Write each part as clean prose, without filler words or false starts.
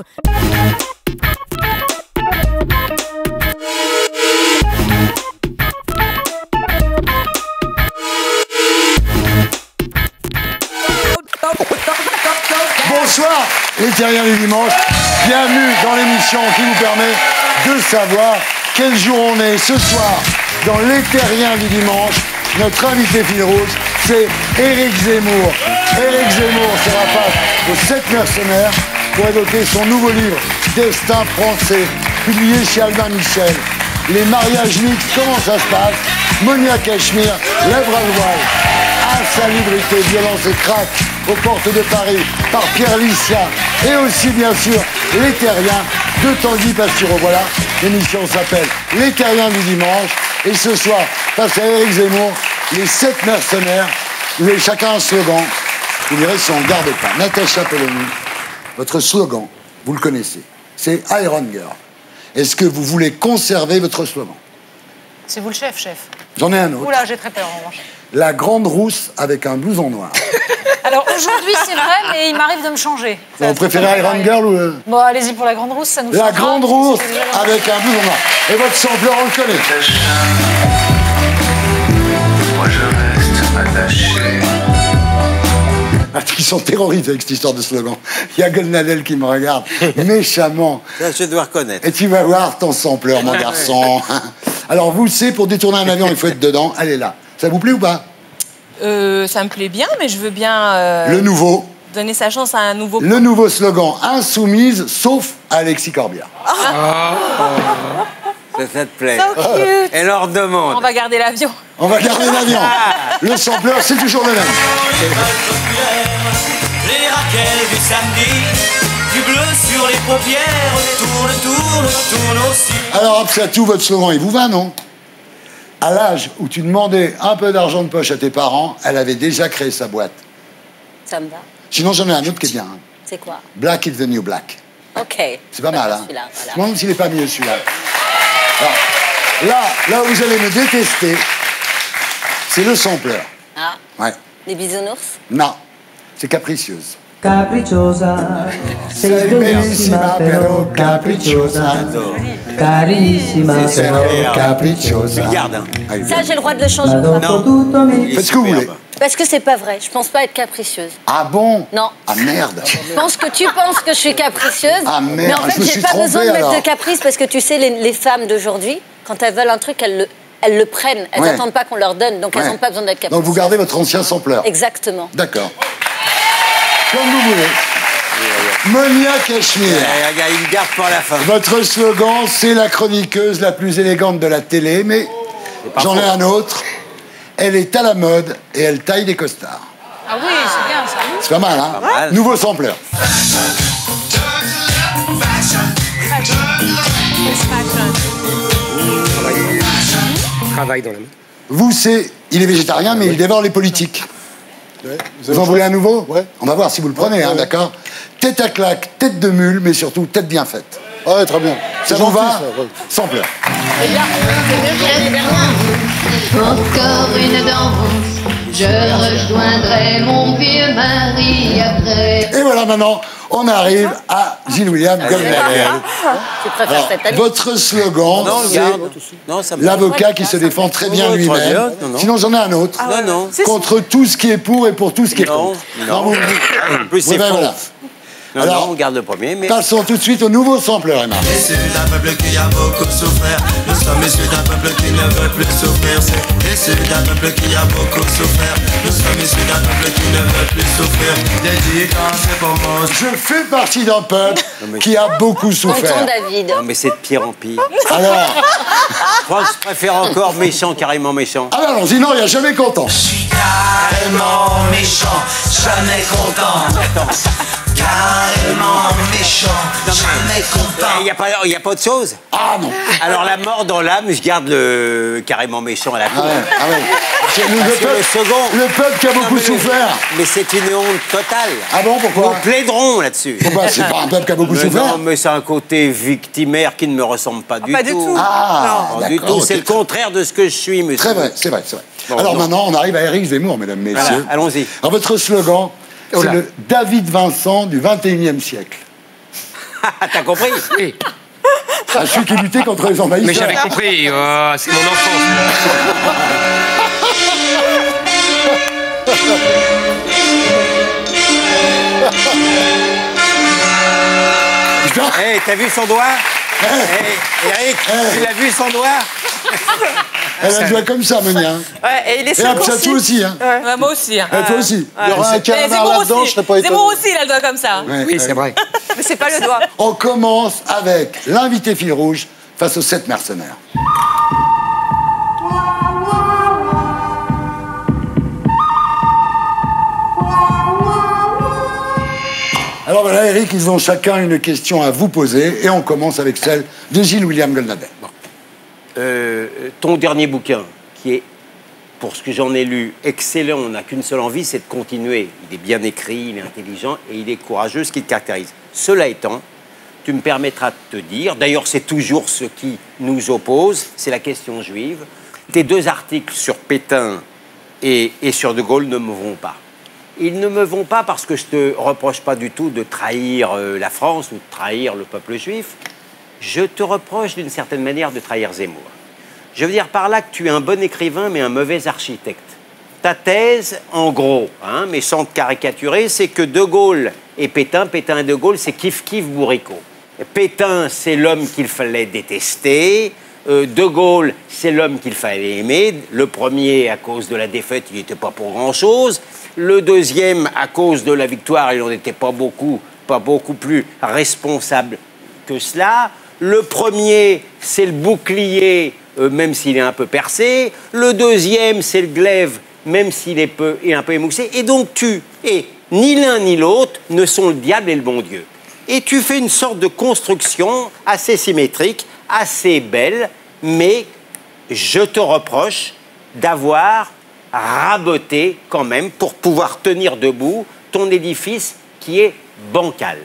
down. Bonsoir, les terriens du dimanche. Bienvenue dans l'émission qui vous permet de savoir quel jour on est. Ce soir, dans les terriens du dimanche, notre invité fil rouge, c'est Éric Zemmour. Éric Zemmour sera face aux 7 mercenaires pour évoquer son nouveau livre, Destin français, publié chez Albin Michel. Les mariages mixtes, comment ça se passe? Monia Cachemire, lèvres à voile. Insalubrité, violence et crack aux portes de Paris par Pierre Licia. Et aussi, bien sûr, Les Terriens de Tanguy Pastureau. Voilà, l'émission s'appelle Les Terriens du dimanche. Et ce soir, face à Éric Zemmour, les 7 mercenaires, vous avez chacun un slogan. Vous direz si on ne garde pas. Natacha Polony, votre slogan, vous le connaissez, c'est Iron Girl. Est-ce que vous voulez conserver votre slogan? C'est vous le chef, chef. J'en ai un autre. Oula, j'ai très peur en revanche. La grande rousse avec un blouson noir. Alors aujourd'hui, c'est vrai, mais il m'arrive de me changer. Vous préférez Iron Girl ou... Bon, allez-y pour la grande rousse, ça nous La changera. grande rousse avec un blouson noir. Et votre sampleur, on le connaît. Moi je reste attaché. Ils sont terrorisés avec cette histoire de slogan. Il y a Golnadel qui me regarde méchamment. Ça, je dois reconnaître. Et tu vas voir ton sampleur, mon garçon. Alors, vous le savez, pour détourner un avion, il faut être dedans. Elle est là. Ça vous plaît ou pas? Ça me plaît bien, mais je veux bien Le nouveau. donner sa chance à un nouveau... Le nouveau slogan, insoumise, sauf Alexis Corbière. Ça te plaît. So cute. Et leur demande. On va garder l'avion. On va garder l'avion. Le sampleur, c'est toujours le même. Les raquettes du samedi, du bleu sur les paupières, tourne aussi. Alors, Absatou, votre slogan, il vous va, non? À l'âge où tu demandais un peu d'argent de poche à tes parents, elle avait déjà créé sa boîte. Ça me va. Sinon, j'en ai un autre qui est bien. Hein. C'est quoi? Black is the new black. Ok. C'est pas mal, hein? Celui-là, Je voilà. me demande s'il n'est pas mieux, celui-là. Alors, là où vous allez me détester, c'est le sampleur. Ah, Ouais. les bisounours? Non, c'est capricieuse. Capricciosa, sei bellissima però capricciosa, carissima però capricciosa. Regarde, hein. Ça, j'ai le droit de le changer ou Ma pas? dopo tutto mi... Faites ce que vous voulez. Parce que c'est pas vrai. Je pense pas être capricieuse. Ah bon? Non. Ah merde. Je pense que tu penses que je suis capricieuse. Ah, merde, mais en je me fait, j'ai suis pas trompé, besoin de mettre alors. de caprice parce que tu sais, les femmes d'aujourd'hui, quand elles veulent un truc, elles le prennent. Elles Ouais. n'attendent pas qu'on leur donne. Donc, elles Ouais. n'ont pas besoin d'être capricieuses. Donc vous gardez votre ancien sampleur. Exactement. D'accord. Comme vous voulez. Monia Cachemire. Il me garde pour la fin. Votre slogan, c'est la chroniqueuse la plus élégante de la télé, mais j'en ai un autre. Elle est à la mode et elle taille des costards. Ah oui, c'est bien ça. C'est pas mal, hein? Pas mal. Nouveau sampleur. Travail dans la main. Vous, c'est... Il est végétarien, mais il dévore les politiques. Vous en voulez un nouveau? Ouais. On va voir si vous le prenez, hein, d'accord? Tête à claque, tête de mule, mais surtout tête bien faite. Ouais, très bien. Ça C'est vous gentil, va? ça, ouais. Sampleur. Encore une danse, je rejoindrai mon vieux mari après. Et voilà, maintenant, on arrive à Gilles William Golnadel. Tu préfères Alors, cette année? votre slogan, Non, le c'est garde. Non, ça me l'avocat qui se défend très bien Très lui-même. bien, non. Sinon, j'en ai un autre. Non, non. Contre tout ce qui est pour et pour tout ce qui est Non, contre. non. vous- En plus, c'est Oui, ben faux. voilà. Non, Alors, non, on garde le premier, mais... Passons tout de suite au nouveau sampleur, Emma. Issu d'un peuple qui a beaucoup souffert. Nous sommes issus d'un peuple qui ne veut plus souffrir. C'est issu d'un peuple qui a beaucoup souffert. Nous sommes issus d'un peuple qui ne veut plus souffrir. Dédicace c'est pour moi. Je fais partie d'un peuple mais- qui a beaucoup souffert. Tonton David. Non, mais c'est de pire en pire. Alors, Je crois que je préfère encore méchant, carrément méchant. ah ben allons-y, non, il n'y a jamais content. Carrément méchant, jamais content. Carrément méchant, jamais content. Il n'y a pas autre chose? Ah non. Alors la mort dans l'âme, je garde le carrément méchant à la Ah con. ouais, ah ouais. C'est le, Parce que peuple, le second... le peuple qui a beaucoup mais- souffert. Mais c'est une honte totale. Ah bon, pourquoi? Nous plaiderons là-dessus. Pourquoi? C'est pas un peuple qui a beaucoup Mais souffert. non, mais c'est un côté victimaire qui ne me ressemble pas du Pas du tout. Ah, Non, du d'accord, tout, ok. c'est le contraire de ce que je suis, monsieur. Très vrai, c'est vrai, c'est vrai. Bon, Alors non. maintenant, on arrive à Éric Zemmour, mesdames, messieurs. Voilà, allons-y. Alors votre slogan, Oh c'est là. le David Vincent du 21e siècle. T'as compris? Oui. Ah, celui qui luttait contre les envahisseurs. Mais j'avais compris, c'est mon enfance. Hey, t'as vu son doigt? Eric, tu l'as vu son doigt? Elle a le doigt comme ça, Monia. Ouais, et il est Et hop, ça toi aussi. Hein. Ouais, moi aussi. Et toi aussi. Il y aura un canard Zemmour là-dedans, je serais pas étonné. Zemmour aussi, il a le doigt comme ça. Ouais, Oui, c'est vrai. Mais c'est pas le doigt. On commence avec l'invité fil rouge face aux 7 mercenaires. Alors voilà, Eric, ils ont chacun une question à vous poser et on commence avec celle de Gilles William Goldnadel. Bon. Ton dernier bouquin, qui est, pour ce que j'en ai lu, excellent, on n'a qu'une seule envie, c'est de continuer. Il est bien écrit, il est intelligent et il est courageux, ce qui te caractérise. Cela étant, tu me permettras de te dire, d'ailleurs c'est toujours ce qui nous oppose, c'est la question juive. Tes 2 articles sur Pétain et sur De Gaulle ne me vont pas. Ils ne me vont pas parce que je ne te reproche pas du tout de trahir la France ou de trahir le peuple juif. Je te reproche d'une certaine manière de trahir Zemmour. Je veux dire par là que tu es un bon écrivain mais un mauvais architecte. Ta thèse, en gros, mais sans te caricaturer, c'est que De Gaulle et Pétain et De Gaulle, c'est kiff-kiff bourricot. Pétain, c'est l'homme qu'il fallait détester. De Gaulle, c'est l'homme qu'il fallait aimer. Le premier, à cause de la défaite, il n'était pas pour grand-chose. Le deuxième, à cause de la victoire, il n'en était pas beaucoup plus responsable que cela. Le premier, c'est le bouclier, même s'il est un peu percé. Le deuxième, c'est le glaive, même s'il est un peu émoussé. Et donc ni l'un ni l'autre ne sont le diable et le bon Dieu. Et tu fais une sorte de construction assez symétrique, assez belle, mais je te reproche d'avoir raboté quand même pour pouvoir tenir debout ton édifice qui est bancal.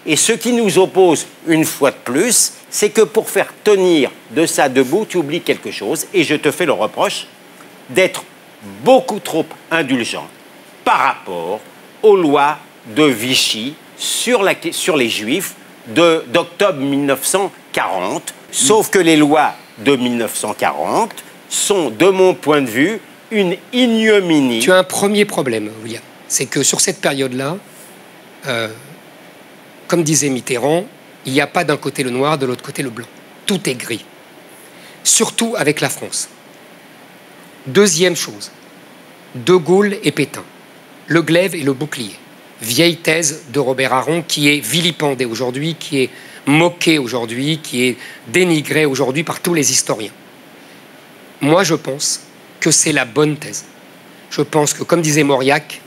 Et ce qui nous oppose une fois de plus, c'est que pour faire tenir de ça debout, tu oublies quelque chose et je te fais le reproche d'être beaucoup trop indulgent par rapport aux lois de Vichy sur les Juifs d'octobre 1940, sauf que les lois de 1940 sont, de mon point de vue, une ignominie. Tu as un premier problème, William. C'est que sur cette période-là, comme disait Mitterrand, il n'y a pas d'un côté le noir, de l'autre côté le blanc. Tout est gris. Surtout avec la France. Deuxième chose, De Gaulle et Pétain. Le glaive et le bouclier. Vieille thèse de Robert Aron qui est vilipendée aujourd'hui, qui est moquée aujourd'hui, qui est dénigrée aujourd'hui par tous les historiens. Moi, je pense que c'est la bonne thèse. Je pense que, comme disait Mauriac,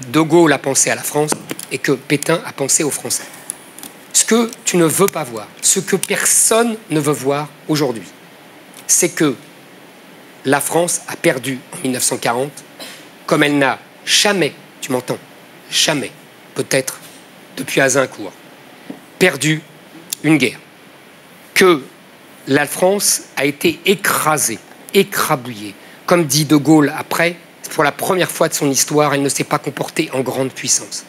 De Gaulle a pensé à la France et que Pétain a pensé aux Français. Ce que tu ne veux pas voir, ce que personne ne veut voir aujourd'hui, c'est que la France a perdu en 1940 comme elle n'a jamais, tu m'entends, jamais, peut-être depuis Azincourt, perdu une guerre. Que la France a été écrasée, écrabouillée. Comme dit De Gaulle après, pour la première fois de son histoire, elle ne s'est pas comportée en grande puissance.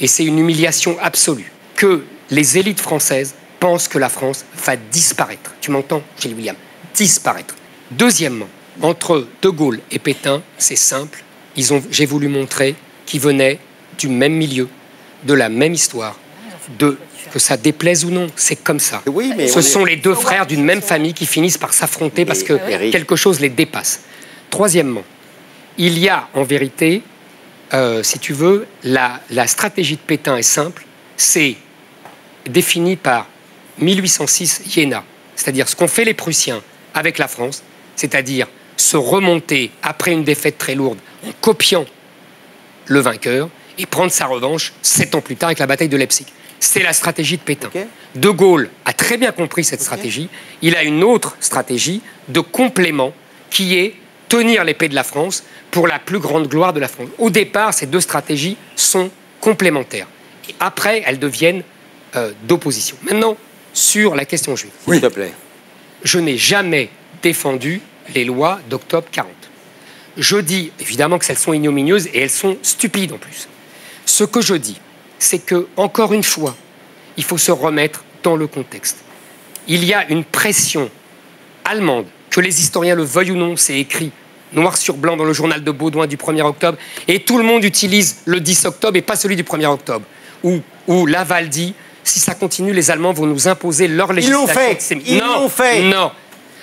Et c'est une humiliation absolue que les élites françaises pensent que la France va disparaître. Tu m'entends, Gilles William? Disparaître. Deuxièmement, entre De Gaulle et Pétain, c'est simple. J'ai voulu montrer qu'ils venaient du même milieu, de la même histoire, que ça déplaise ou non, c'est comme ça. Oui, mais ce sont les deux frères d'une même famille qui finissent par s'affronter parce que quelque chose les dépasse. Troisièmement, il y a en vérité, si tu veux, la stratégie de Pétain est simple, c'est défini par 1806 Iéna, c'est-à-dire ce qu'ont fait les Prussiens avec la France, c'est-à-dire se remonter après une défaite très lourde en copiant le vainqueur et prendre sa revanche 7 ans plus tard avec la bataille de Leipzig. C'est la stratégie de Pétain. Okay. De Gaulle a très bien compris cette stratégie. Il a une autre stratégie de complément qui est tenir l'épée de la France pour la plus grande gloire de la France. Au départ, ces deux stratégies sont complémentaires. Et après, elles deviennent d'opposition. Maintenant, sur la question juive. Oui. S'il te plaît. Je n'ai jamais défendu les lois d'octobre 40. Je dis évidemment que elles sont ignominieuses et elles sont stupides en plus. Ce que je dis, c'est que, encore une fois, il faut se remettre dans le contexte. Il y a une pression allemande, que les historiens le veuillent ou non, c'est écrit noir sur blanc dans le journal de Baudouin du 1er octobre, et tout le monde utilise le 10 octobre et pas celui du 1er octobre, où Laval dit, si ça continue, les Allemands vont nous imposer leur législation antisémite. Ils l'ont fait. Non,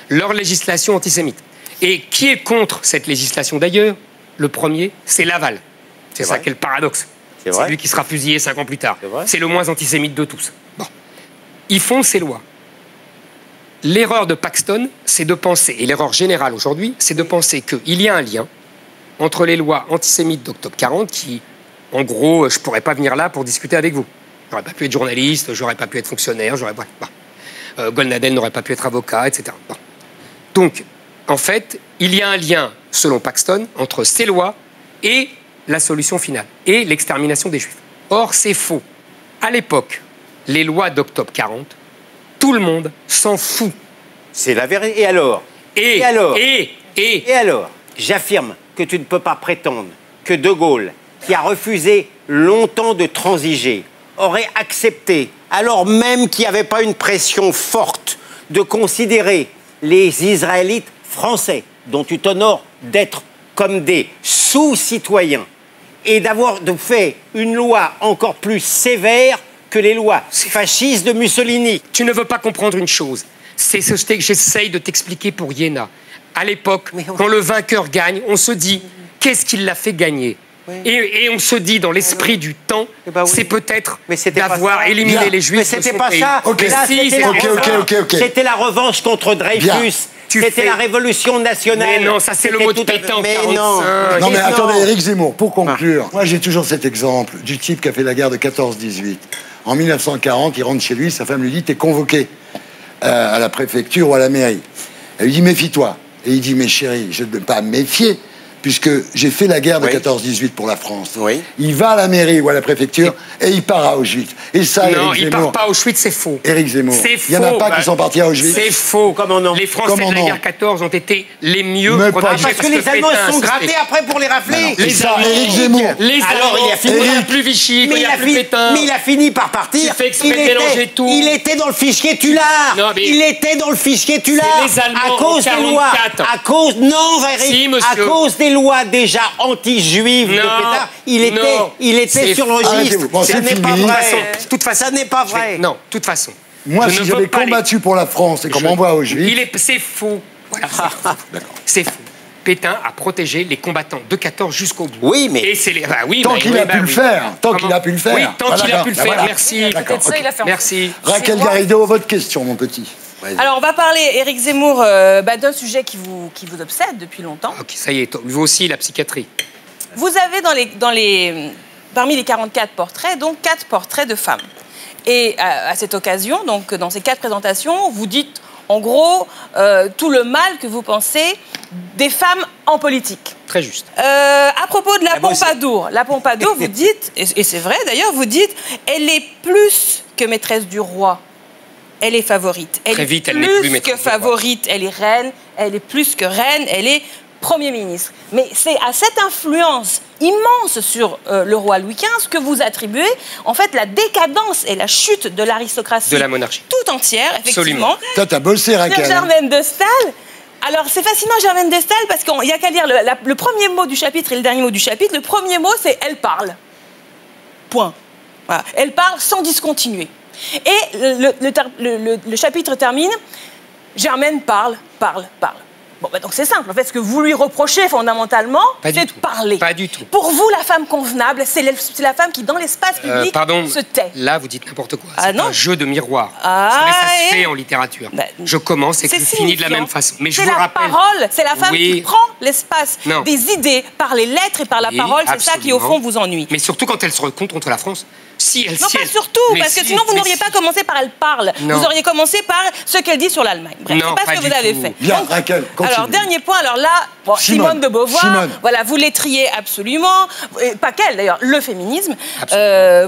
leur législation antisémite. Et qui est contre cette législation d'ailleurs? Le premier, c'est Laval. C'est ça qui est le paradoxe. C'est lui qui sera fusillé 5 ans plus tard. C'est le moins antisémite de tous. Bon. Ils font ces lois. L'erreur de Paxton, c'est de penser, et l'erreur générale aujourd'hui, c'est de penser qu'il y a un lien entre les lois antisémites d'octobre 40 qui, en gros, je ne pourrais pas venir là pour discuter avec vous. Je n'aurais pas pu être journaliste, je n'aurais pas pu être fonctionnaire, Golnadel n'aurait pas pu être avocat, etc. Bon. Donc, en fait, il y a un lien, selon Paxton, entre ces lois et la solution finale, et l'extermination des Juifs. Or, c'est faux. À l'époque, les lois d'octobre 40, tout le monde s'en fout. C'est la vérité. Et alors? Et alors? J'affirme que tu ne peux pas prétendre que De Gaulle, qui a refusé longtemps de transiger, aurait accepté, alors même qu'il n'y avait pas une pression forte, de considérer les Israélites français, dont tu t'honores d'être comme des sous-citoyens, et d'avoir fait une loi encore plus sévère que les lois fascistes de Mussolini. Tu ne veux pas comprendre une chose. C'est ce que j'essaye de t'expliquer pour Iéna. À l'époque, quand le vainqueur gagne, on se dit, qu'est-ce qui l'a fait gagner? Et on se dit, dans l'esprit du temps, c'est peut-être d'avoir éliminé les Juifs. Mais c'était pas ça. C'était la revanche contre Dreyfus. C'était la révolution nationale. Mais non, ça c'est le mot de Pétain en 45. Non mais attendez, Éric Zemmour, pour conclure, moi j'ai toujours cet exemple du type qui a fait la guerre de 14-18. En 1940, il rentre chez lui, sa femme lui dit, t'es convoqué à la préfecture ou à la mairie. Elle lui dit, méfie-toi. Et il dit, mais chérie, je ne peux pas me méfier, puisque j'ai fait la guerre de 14-18 pour la France. Il va à la mairie ou à la préfecture et il part à Auschwitz. Et ça, non, Éric il Zemmour, part pas à Auschwitz, c'est faux. Éric Zemmour, il n'y en a pas qui sont partis à Auschwitz. C'est faux. Comment non? Les Français de la guerre 14 ont été les mieux protégés. Parce que les Allemands se sont grattés après pour les rafler. Les Éric Zemmour. Alors il a fini. Il n'y a plus Vichy, il n'y a plus Pétain. Mais il a fini par partir. Tu fais exprès de mélanger tout. Il était dans le fichier Tullard. Il était dans le fichier Tullard. Les Allemands à cause des lois. À cause, non, Eric, à cause des lois déjà anti-juives de Pétain, il était sur le registre. Ça n'est pas vrai. Ça n'est pas vrai. Non, de toute façon. Moi, si j'avais combattu pour la France et qu'on m'envoie à Auschwitz... C'est faux. Voilà, c'est faux. Pétain a protégé les combattants de 14 jusqu'au bout. Oui, mais... Tant qu'il a pu le faire. Tant qu'il a pu le faire. Oui, tant qu'il a pu le faire. Merci. Merci. Raquel Garrido, votre question, mon petit. Alors, on va parler, Éric Zemmour, d'un sujet qui vous obsède depuis longtemps. Ok, ça y est, vous aussi, la psychiatrie. Vous avez parmi les 44 portraits, donc 4 portraits de femmes. Et à cette occasion, donc dans ces 4 présentations, vous dites en gros tout le mal que vous pensez des femmes en politique. Très juste. À propos de la Pompadour, vous dites, et c'est vrai d'ailleurs, vous dites, elle est plus que maîtresse du roi. Elle est favorite. Elle est plus que favorite. Elle est reine. Elle est plus que reine. Elle est Premier ministre. Mais c'est à cette influence immense sur le roi Louis XV que vous attribuez en fait la décadence et la chute de l'aristocratie. De la monarchie. Tout entière, effectivement. Absolument. Toi, t'as bossé, Raquel. Germaine de Staël. Alors, c'est fascinant, Germaine de Staël, parce qu'il n'y a qu'à lire le premier mot du chapitre et le dernier mot du chapitre. Le premier mot, c'est « elle parle ». Point. Voilà. Elle parle sans discontinuer. Et le chapitre termine « Germaine parle, parle, parle ». Bon, donc c'est simple. En fait, ce que vous lui reprochez fondamentalement, c'est de parler. Pas du tout. Pour vous, la femme convenable, c'est la femme qui, dans l'espace public, se tait. Là, vous dites n'importe quoi. C'est un jeu de miroir. Ça se fait en littérature. Je commence et je finis de la même façon. Mais je vous rappelle. C'est la parole, c'est la femme qui prend l'espace des idées par les lettres et par la parole. C'est ça qui, au fond, vous ennuie. Mais surtout quand elle se retourne contre la France. Pas surtout, parce que sinon vous n'auriez pas commencé par elle parle. Vous auriez commencé par ce qu'elle dit sur l'Allemagne. Bref, c'est pas ce que vous avez fait. Bien, Raquel, Alors, dernier point, alors là, bon, Simone de Beauvoir, voilà, vous l'étriez absolument, pas qu'elle d'ailleurs, le féminisme.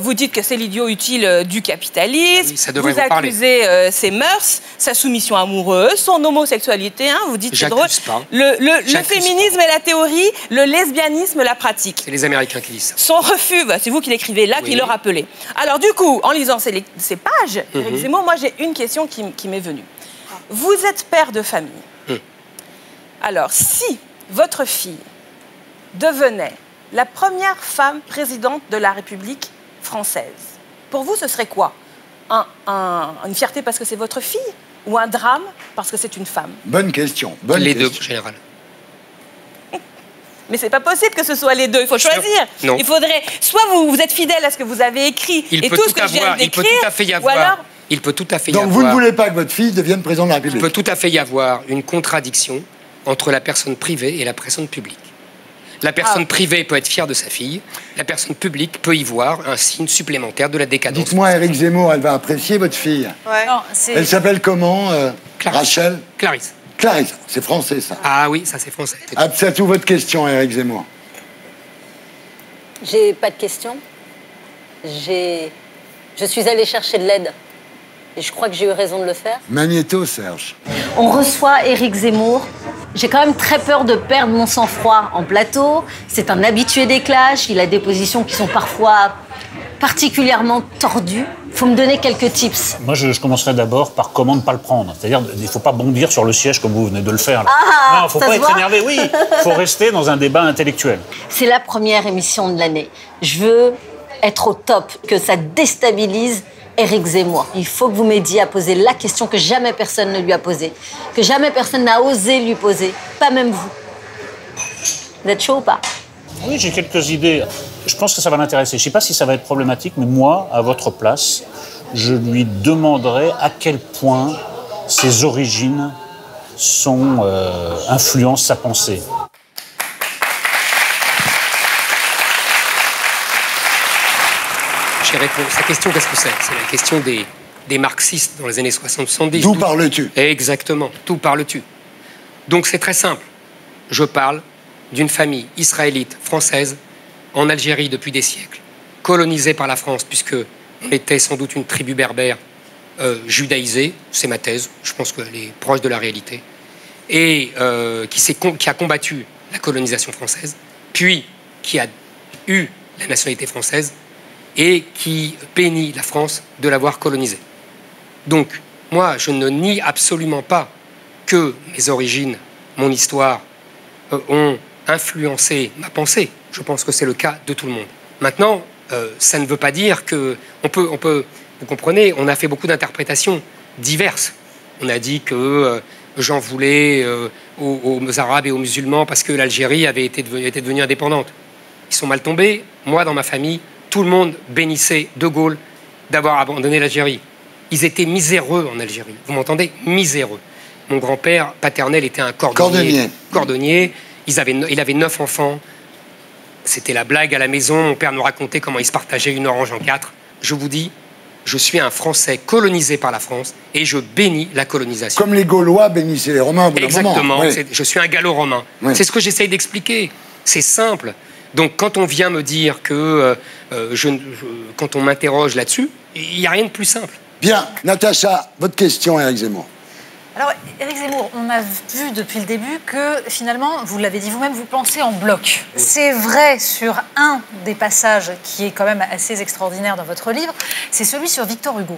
Vous dites que c'est l'idiot utile du capitalisme, vous accusez ses mœurs, sa soumission amoureuse, son homosexualité, hein, vous dites c'est drôle. Le féminisme est la théorie, le lesbianisme la pratique. C'est les Américains qui disent ça. Son refus, bah, c'est vous qui l'écrivez là, qui le rappelez. Alors du coup, en lisant ces pages, Éric Zemmour, moi j'ai une question qui m'est venue. Vous êtes père de famille. Alors, si votre fille devenait la première femme présidente de la République française, pour vous, ce serait quoi? Une fierté parce que c'est votre fille ou un drame parce que c'est une femme? Bonne question. Les deux, en général. Mais c'est pas possible que ce soit les deux. Il faut choisir. Non. Il faudrait... Soit vous êtes fidèle à ce que vous avez écrit et tout ce que je viens d'écrire, il peut tout à fait y avoir... ou alors... Il peut tout à fait y avoir... Donc vous ne voulez pas que votre fille devienne présidente de la République? Il peut tout à fait y avoir une contradiction entre la personne privée et la personne publique. La personne privée peut être fière de sa fille, la personne publique peut y voir un signe supplémentaire de la décadence. Dites-moi, Éric Zemmour, elle va apprécier votre fille. Non, elle s'appelle comment Rachel? Clarisse. Clarisse, c'est français ça. Ah oui, ça c'est français. C'est tout votre question, Éric Zemmour. J'ai pas de question. Je suis allée chercher de l'aide. Et je crois que j'ai eu raison de le faire. Magnéto, Serge. On reçoit Éric Zemmour. J'ai quand même très peur de perdre mon sang-froid en plateau. C'est un habitué des clashs. Il a des positions qui sont parfois particulièrement tordues. Il faut me donner quelques tips. Moi, je commencerai d'abord par comment ne pas le prendre. C'est-à-dire, il ne faut pas bondir sur le siège comme vous venez de le faire. Là. Ah, non, il ne faut pas être énervé, oui. Il faut rester dans un débat intellectuel. C'est la première émission de l'année. Je veux être au top, que ça déstabilise Éric Zemmour. Il faut que vous m'aidiez à poser la question que jamais personne ne lui a posée, que jamais personne n'a osé lui poser, pas même vous. Vous êtes chaud ou pas? Oui, j'ai quelques idées. Je pense que ça va l'intéresser. Je ne sais pas si ça va être problématique, mais moi, à votre place, je lui demanderai à quel point ses origines influencent sa pensée. Sa question, qu'est-ce que c'est? C'est la question des marxistes dans les années 60-70. D'où parles-tu? Exactement, d'où parles-tu? Donc c'est très simple. Je parle d'une famille israélite, française, en Algérie depuis des siècles, colonisée par la France, puisque on était sans doute une tribu berbère judaïsée, c'est ma thèse, je pense qu'elle est proche de la réalité, et qui a combattu la colonisation française, puis qui a eu la nationalité française, et qui bénit la France de l'avoir colonisée. Donc, moi, je ne nie absolument pas que mes origines, mon histoire, ont influencé ma pensée. Je pense que c'est le cas de tout le monde. Maintenant, ça ne veut pas dire que... vous comprenez, on a fait beaucoup d'interprétations diverses. On a dit que j'en voulais aux Arabes et aux musulmans parce que l'Algérie était devenue indépendante. Ils sont mal tombés. Moi, dans ma famille, tout le monde bénissait De Gaulle d'avoir abandonné l'Algérie. Ils étaient miséreux en Algérie. Vous m'entendez? Miséreux. Mon grand-père paternel était un cordonnier. Il avait 9 enfants. C'était la blague à la maison. Mon père nous racontait comment il se partageait une orange en 4. Je vous dis, je suis un Français colonisé par la France et je bénis la colonisation. Comme les Gaulois bénissaient les Romains au bout d'un moment. Exactement. Oui. Je suis un gallo-romain. Oui. C'est ce que j'essaye d'expliquer. C'est simple. Donc, quand on vient me dire que quand on m'interroge là-dessus, il n'y a rien de plus simple. Bien. Natacha, votre question, Éric Zemmour. Alors, Éric Zemmour, on a vu depuis le début que finalement, vous l'avez dit vous-même, vous pensez en bloc. Oui. C'est vrai sur un des passages qui est quand même assez extraordinaire dans votre livre, c'est celui sur Victor Hugo.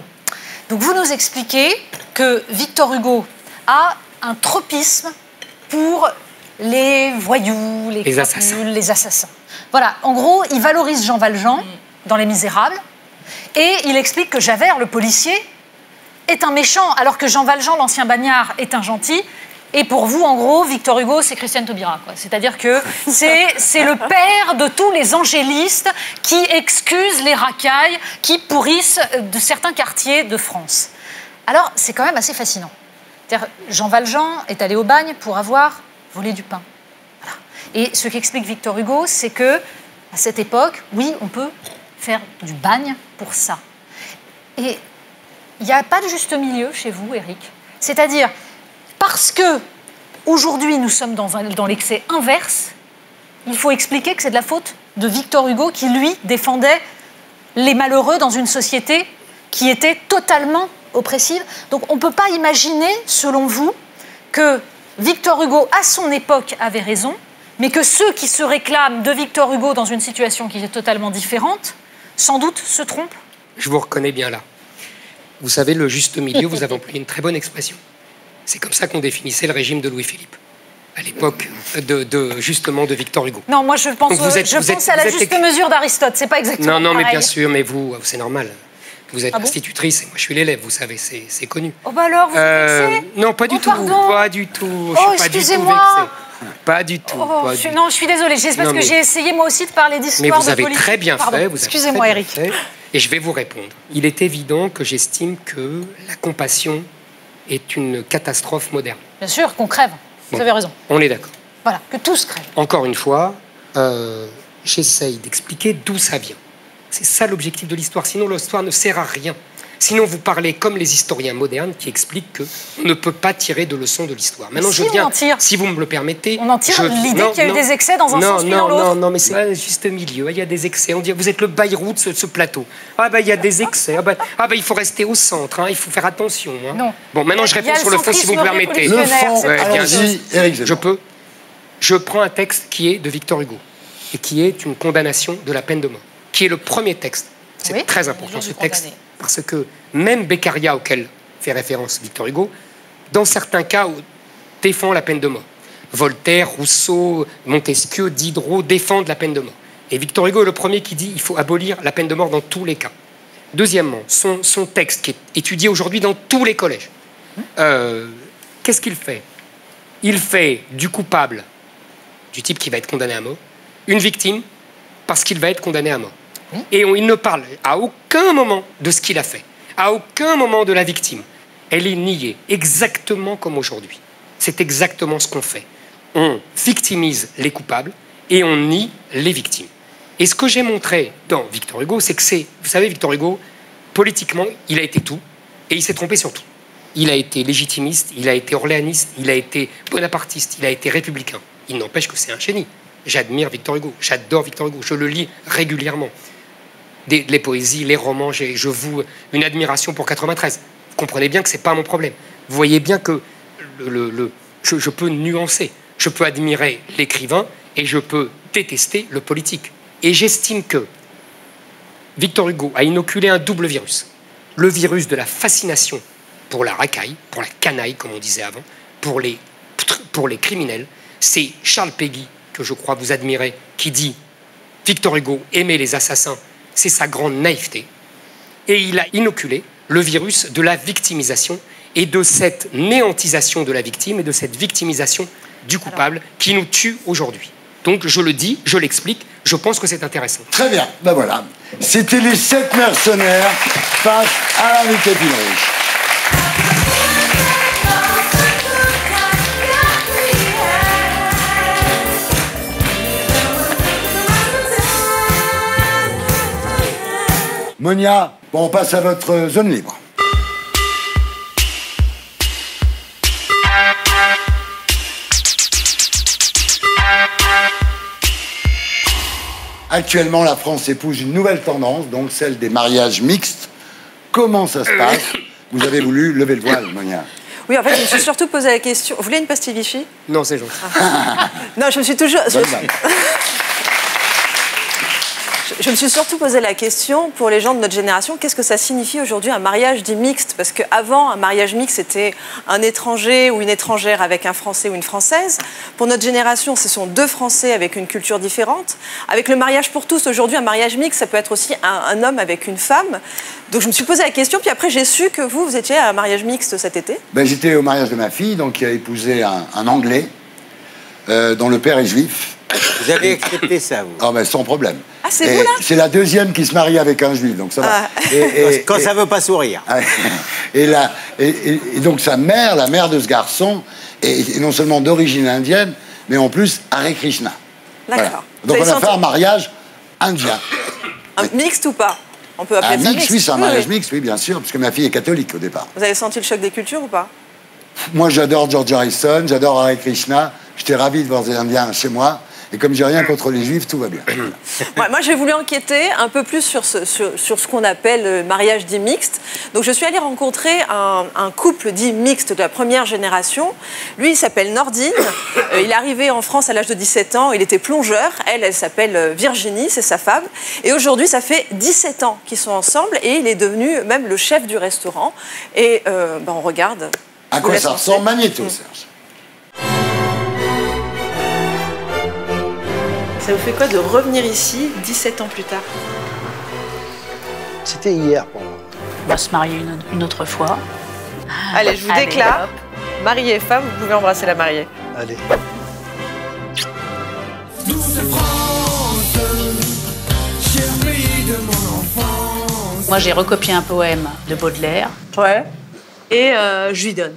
Donc, vous nous expliquez que Victor Hugo a un tropisme pour les voyous, les assassins. Voilà, en gros, il valorise Jean Valjean dans Les Misérables et il explique que Javert, le policier, est un méchant, alors que Jean Valjean, l'ancien bagnard, est un gentil. Et pour vous, en gros, Victor Hugo, c'est Christiane Taubira, quoi. C'est-à-dire que c'est le père de tous les angélistes qui excusent les racailles, qui pourrissent de certains quartiers de France. Alors, c'est quand même assez fascinant. C'est-à-dire, Jean Valjean est allé au bagne pour avoir volé du pain. Voilà. Et ce qu'explique Victor Hugo, c'est que à cette époque, oui, on peut faire du bagne pour ça. Et il n'y a pas de juste milieu chez vous, Éric. C'est-à-dire, parce que aujourd'hui, nous sommes dans l'excès inverse. Il faut expliquer que c'est de la faute de Victor Hugo qui, lui, défendait les malheureux dans une société qui était totalement oppressive. Donc on ne peut pas imaginer, selon vous, que Victor Hugo, à son époque, avait raison, mais que ceux qui se réclament de Victor Hugo dans une situation qui est totalement différente, sans doute se trompent. Je vous reconnais bien là. Vous savez, le juste milieu, vous avez employé une très bonne expression. C'est comme ça qu'on définissait le régime de Louis-Philippe, à l'époque justement de Victor Hugo. Non, moi je pense à la juste mesure d'Aristote, c'est pas exactement Non, pareil. mais bien sûr, mais vous, c'est normal. Vous êtes institutrice et moi je suis l'élève, vous savez, c'est connu. Oh bah alors, vous êtes non, pas du tout, pardon. Pas du tout. Oh, excusez-moi. Pas du tout. Non, je suis désolée, c'est parce que j'ai essayé moi aussi de parler d'histoire, mais vous avez politique. très bien fait. Excusez-moi, Eric. Et je vais vous répondre. Il est évident que j'estime que la compassion est une catastrophe moderne. Bien sûr, qu'on crève. Vous avez raison. On est d'accord. Voilà, que tous crèvent. Encore une fois, j'essaye d'expliquer d'où ça vient. C'est ça l'objectif de l'histoire. Sinon, l'histoire ne sert à rien. Sinon, vous parlez comme les historiens modernes qui expliquent qu'on ne peut pas tirer de leçons de l'histoire. Maintenant, si, on en tire. Si vous me le permettez... On en tire l'idée qu'il y a eu des excès dans un sens puis dans l'autre. Non, mais c'est pas juste milieu. Il y a des excès. On dit, vous êtes le Bayrou de ce plateau. Ah ben, il y a des excès. Ah ben, il faut rester au centre. Hein. Il faut faire attention. Hein. Non. Bon, maintenant, je réponds sur le fond, si vous me permettez. Le fond, allons-y, Éric Zemmour. Je prends un texte qui est de Victor Hugo et qui est une condamnation de la peine de mort, qui est le premier texte. C'est très important, ce texte, parce que même Beccaria, auquel fait référence Victor Hugo, dans certains cas, défend la peine de mort. Voltaire, Rousseau, Montesquieu, Diderot défendent la peine de mort. Et Victor Hugo est le premier qui dit qu'il faut abolir la peine de mort dans tous les cas. Deuxièmement, son texte, qui est étudié aujourd'hui dans tous les collèges, qu'est-ce qu'il fait? Il fait du coupable, du type qui va être condamné à mort, une victime, parce qu'il va être condamné à mort. Et il ne parle à aucun moment de ce qu'il a fait, à aucun moment de la victime. Elle est niée, exactement comme aujourd'hui. C'est exactement ce qu'on fait. On victimise les coupables et on nie les victimes. Et ce que j'ai montré dans Victor Hugo, c'est que vous savez, Victor Hugo, politiquement, il a été tout, et il s'est trompé sur tout. Il a été légitimiste, il a été orléaniste, il a été bonapartiste, il a été républicain. Il n'empêche que c'est un génie. J'admire Victor Hugo, j'adore Victor Hugo, je le lis régulièrement. Les poésies, les romans, je voue une admiration pour 93. Vous comprenez bien que ce n'est pas mon problème. Vous voyez bien que je peux nuancer. Je peux admirer l'écrivain et je peux détester le politique. Et j'estime que Victor Hugo a inoculé un double virus. Le virus de la fascination pour la racaille, pour la canaille, comme on disait avant, pour les criminels. C'est Charles Péguy, que je crois vous admirez, qui dit « Victor Hugo aimait les assassins ». C'est sa grande naïveté. Et il a inoculé le virus de la victimisation et de cette néantisation de la victime et de cette victimisation du coupable qui nous tue aujourd'hui. Donc je le dis, je l'explique, je pense que c'est intéressant. Très bien, ben voilà. C'était les 7 mercenaires face à l'invité Pile Rouge. Monia, bon, on passe à votre zone libre. Actuellement, la France épouse une nouvelle tendance, donc celle des mariages mixtes. Comment ça se passe? Vous avez voulu lever le voile, Monia. Oui, en fait, je me suis surtout posé la question... Vous voulez une pastille Vichy? Non, c'est gentil. Non, je me suis toujours... Je me suis surtout posé la question, pour les gens de notre génération, qu'est-ce que ça signifie aujourd'hui un mariage dit mixte? Parce qu'avant, un mariage mixte, c'était un étranger ou une étrangère avec un Français ou une Française. Pour notre génération, ce sont 2 Français avec une culture différente. Avec le mariage pour tous, aujourd'hui, un mariage mixte, ça peut être aussi un homme avec une femme. Donc je me suis posé la question, puis après j'ai su que vous étiez à un mariage mixte cet été. Ben, j'étais au mariage de ma fille, donc qui a épousé un Anglais, dont le père est juif. Vous avez accepté ça, vous? Ah, mais sans problème. Ah, c'est vous, là? C'est la deuxième qui se marie avec un juif, donc ça va. Quand ça veut pas sourire. Et donc sa mère, la mère de ce garçon, est non seulement d'origine indienne, mais en plus Hare Krishna. D'accord. Voilà. Donc on a fait un mariage indien. Un mixte ou pas? On peut appeler ça mixte? Oui, c'est un mariage mixte, oui, bien sûr, parce que ma fille est catholique au départ. Vous avez senti le choc des cultures ou pas? Moi, j'adore George Harrison, j'adore Hare Krishna. J'étais ravi de voir des Indiens chez moi. Et comme j'ai rien contre les Juifs, tout va bien. Moi, j'ai voulu enquêter un peu plus sur ce qu'on appelle le mariage dit mixte. Donc, je suis allée rencontrer un couple dit mixte de la première génération. Lui, il s'appelle Nordine. Il est arrivé en France à l'âge de 17 ans. Il était plongeur. Elle s'appelle Virginie, c'est sa femme. Et aujourd'hui, ça fait 17 ans qu'ils sont ensemble. Et il est devenu même le chef du restaurant. Et on regarde. À quoi ça ressemble Magnéto, Serge? Ça vous fait quoi de revenir ici 17 ans plus tard? C'était hier pour moi. On va se marier une autre fois. Allez, je vous déclare, mari et femme, vous pouvez embrasser la mariée. Allez. Moi, j'ai recopié un poème de Baudelaire. Ouais. Et je lui donne.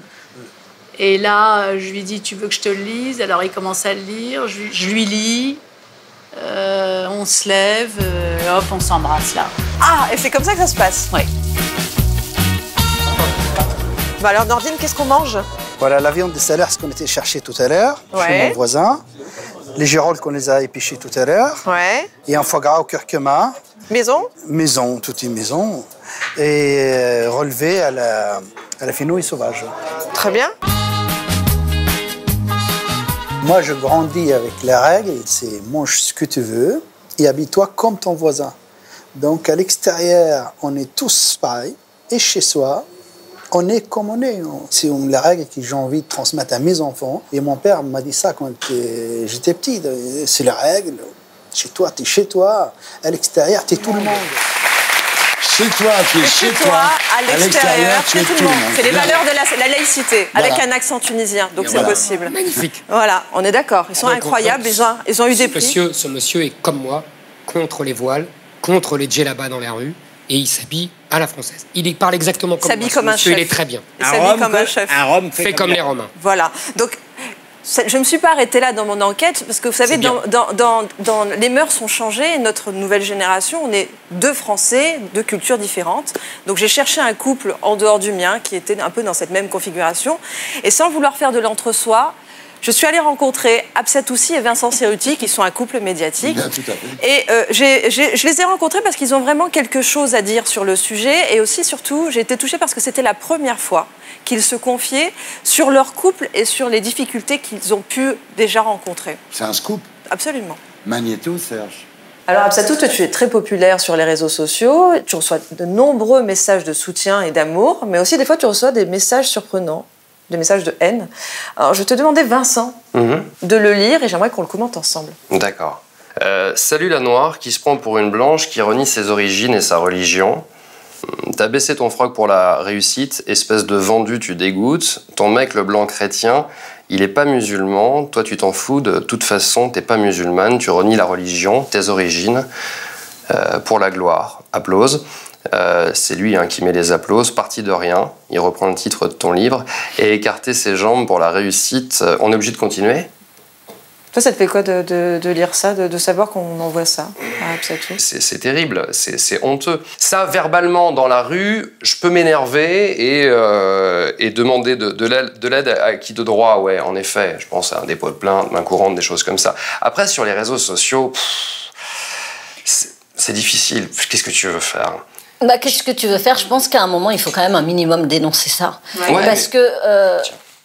Et là, je lui dis, tu veux que je te le lise? Alors, il commence à le lire. Je lui lis. On se lève, hop, on s'embrasse là. Ah, et c'est comme ça que ça se passe? Oui. Bah alors, Nordine, qu'est-ce qu'on mange? Voilà la viande de salaire, ce qu'on était chercher tout à l'heure, chez mon voisin. Les girolles qu'on les a épluchées tout à l'heure. Ouais. Et un foie gras au curcuma. Maison? Maison, tout est maison. Et relevé à la fenouil sauvage. Très bien. Moi, je grandis avec la règle, c'est mange ce que tu veux et habille-toi comme ton voisin. Donc, à l'extérieur, on est tous pareils. Et chez soi, on est comme on est. C'est la règle que j'ai envie de transmettre à mes enfants. Et mon père m'a dit ça quand j'étais petit. C'est la règle. Chez toi, tu es chez toi. À l'extérieur, tu es tout le monde. Chez toi, tu es chez toi. À l'extérieur, tu es tout le monde. C'est les valeurs de la laïcité, voilà. Avec un accent tunisien. Donc c'est possible. Magnifique. Voilà, on est d'accord. Ils sont incroyables. Ils ont eu des prix. Ce monsieur est comme moi, contre les voiles, contre les djellabas dans la rue. Et il s'habille à la française. Il parle exactement comme moi. Il s'habille comme un chef. Il est très bien. Il s'habille comme un chef. Un Rome fait comme les Romains. Voilà. Donc, je ne me suis pas arrêtée là dans mon enquête, parce que vous savez, les mœurs ont changé. Notre nouvelle génération, on est deux Français, deux cultures différentes. Donc j'ai cherché un couple en dehors du mien qui était un peu dans cette même configuration. Et sans vouloir faire de l'entre-soi, je suis allée rencontrer Absatoussi et Vincent Cerruti, qui sont un couple médiatique. Bien, tout à fait. Et je les ai rencontrés parce qu'ils ont vraiment quelque chose à dire sur le sujet. Et aussi, surtout, j'ai été touchée parce que c'était la première fois qu'ils se confiaient sur leur couple et sur les difficultés qu'ils ont pu déjà rencontrer. C'est un scoop. Absolument. Magnéto, Serge. Alors Absatou, toi, tu es très populaire sur les réseaux sociaux. Tu reçois de nombreux messages de soutien et d'amour, mais aussi des fois tu reçois des messages surprenants, des messages de haine. Alors je te demandais, Vincent, de le lire et j'aimerais qu'on le commente ensemble. D'accord. Salut la noire qui se prend pour une blanche qui renie ses origines et sa religion. T'as baissé ton froc pour la réussite, espèce de vendu, tu dégoûtes. Ton mec, le blanc chrétien, il est pas musulman. Toi, tu t'en fous. De toute façon, t'es pas musulmane. Tu renies la religion, tes origines, pour la gloire. Applause. C'est lui qui met les applauses. Parti de rien. Il reprend le titre de ton livre. Et écarter ses jambes pour la réussite. On est obligé de continuer ? Toi, ça te fait quoi de lire ça, de savoir qu'on envoie ça à Absatou ? C'est terrible, c'est honteux. Ça, verbalement, dans la rue, je peux m'énerver et demander de l'aide à qui de droit, ouais, en effet. Je pense à un dépôt de plainte, main courante, des choses comme ça. Après, sur les réseaux sociaux, c'est difficile. Qu'est-ce que tu veux faire ? Qu'est-ce que tu veux faire ? Je pense qu'à un moment, il faut quand même un minimum dénoncer ça. Ouais. Parce que...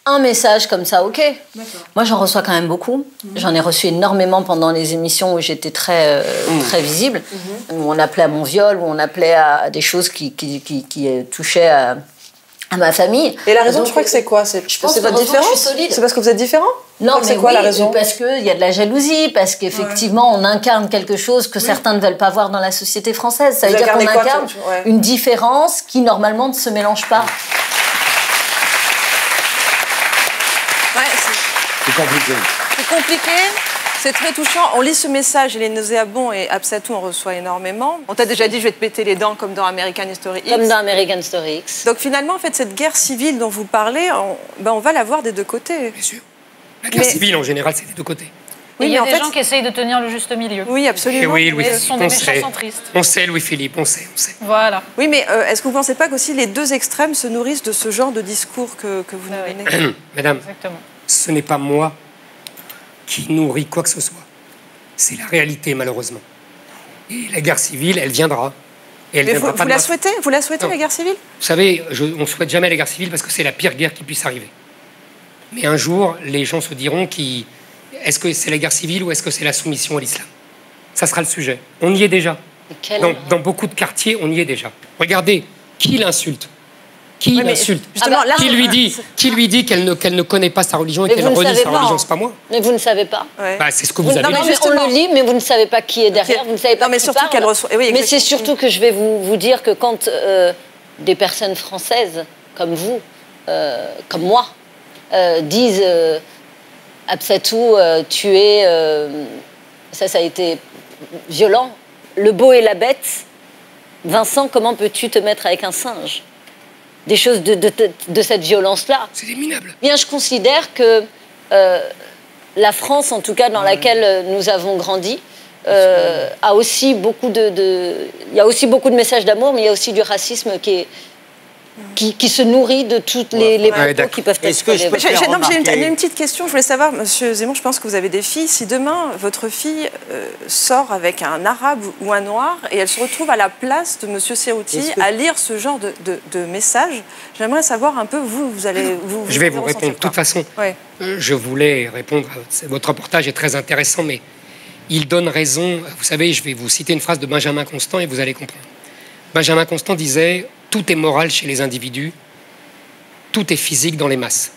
un message comme ça, ok. Moi, j'en reçois quand même beaucoup. J'en ai reçu énormément pendant les émissions où j'étais très visible. Où on appelait à mon viol, où on appelait à des choses qui touchaient à ma famille. Et la raison, donc, je crois que c'est quoi ? C'est votre différence ? C'est parce que vous êtes différent ? Non, mais c'est quoi la raison ? Parce qu'il y a de la jalousie, parce qu'effectivement, on incarne quelque chose que certains ne veulent pas voir dans la société française. Ça veut dire qu'on incarne une différence qui, normalement, ne se mélange pas. C'est compliqué. C'est compliqué, c'est très touchant. On lit ce message, il est nauséabond et Absatou en reçoit énormément. On t'a déjà dit, je vais te péter les dents comme dans American History X. Comme dans American History X. Donc finalement, en fait, cette guerre civile dont vous parlez, on va la voir des deux côtés. Bien sûr. La guerre civile, en général, c'est des deux côtés. Oui, il y a des gens qui essayent de tenir le juste milieu. Oui, absolument. Et oui, Louis, ce sont des on méchants sait. centristes. On sait, Louis-Philippe, on sait. Voilà. Oui, mais est-ce que vous ne pensez pas qu'aussi les deux extrêmes se nourrissent de ce genre de discours que vous nous donnez? Madame, Exactement. ce n'est pas moi qui nourrit quoi que ce soit. C'est la réalité, malheureusement. Et la guerre civile, elle viendra. Et elle Mais viendra pas vous de la ma- souhaitez? Vous la souhaitez, Non. la guerre civile? Vous savez, on ne souhaite jamais la guerre civile parce que c'est la pire guerre qui puisse arriver. Mais un jour, les gens se diront est-ce que c'est la guerre civile ou est-ce que c'est la soumission à l'islam? Ça sera le sujet. On y est déjà. Dans beaucoup de quartiers, on y est déjà. Regardez, qui l'insulte? Qui Oui, mais l'insulte? justement, là, Qui lui dit qu'elle ne connaît pas sa religion et Mais qu'elle vous ne renie savez sa pas, religion? hein. C'est pas moi. Mais vous ne savez pas. Bah, c'est ce que vous avez dit. Non, mais on le lit, mais vous ne savez pas qui est derrière, vous ne savez pas mais qui surtout parle. qu'elle reçoit- oui, mais exactement. c'est surtout que je vais vous dire que quand des personnes françaises, comme vous, comme moi, disent Absatou, tu es... ça a été violent. Le beau et la bête. Vincent, comment peux-tu te mettre avec un singe? Des choses de cette violence-là. C'est des minables. Bien, je considère que la France, en tout cas dans laquelle nous avons grandi, a aussi beaucoup il y a aussi beaucoup de messages d'amour, mais il y a aussi du racisme qui se nourrit de toutes les propos qui peuvent être... Est-ce que je peux faire J'ai remarquer- une petite question. Je voulais savoir, Monsieur Zemmour, je pense que vous avez des filles. Si demain, votre fille sort avec un arabe ou un noir et elle se retrouve à la place de Monsieur Serrouti à lire ce genre de messages, j'aimerais savoir un peu, vous allez... Je vais vous répondre. De toute façon, Ouais. je voulais répondre. Votre reportage est très intéressant, mais il donne raison. Vous savez, je vais vous citer une phrase de Benjamin Constant et vous allez comprendre. Benjamin Constant disait « Tout est moral chez les individus, tout est physique dans les masses ».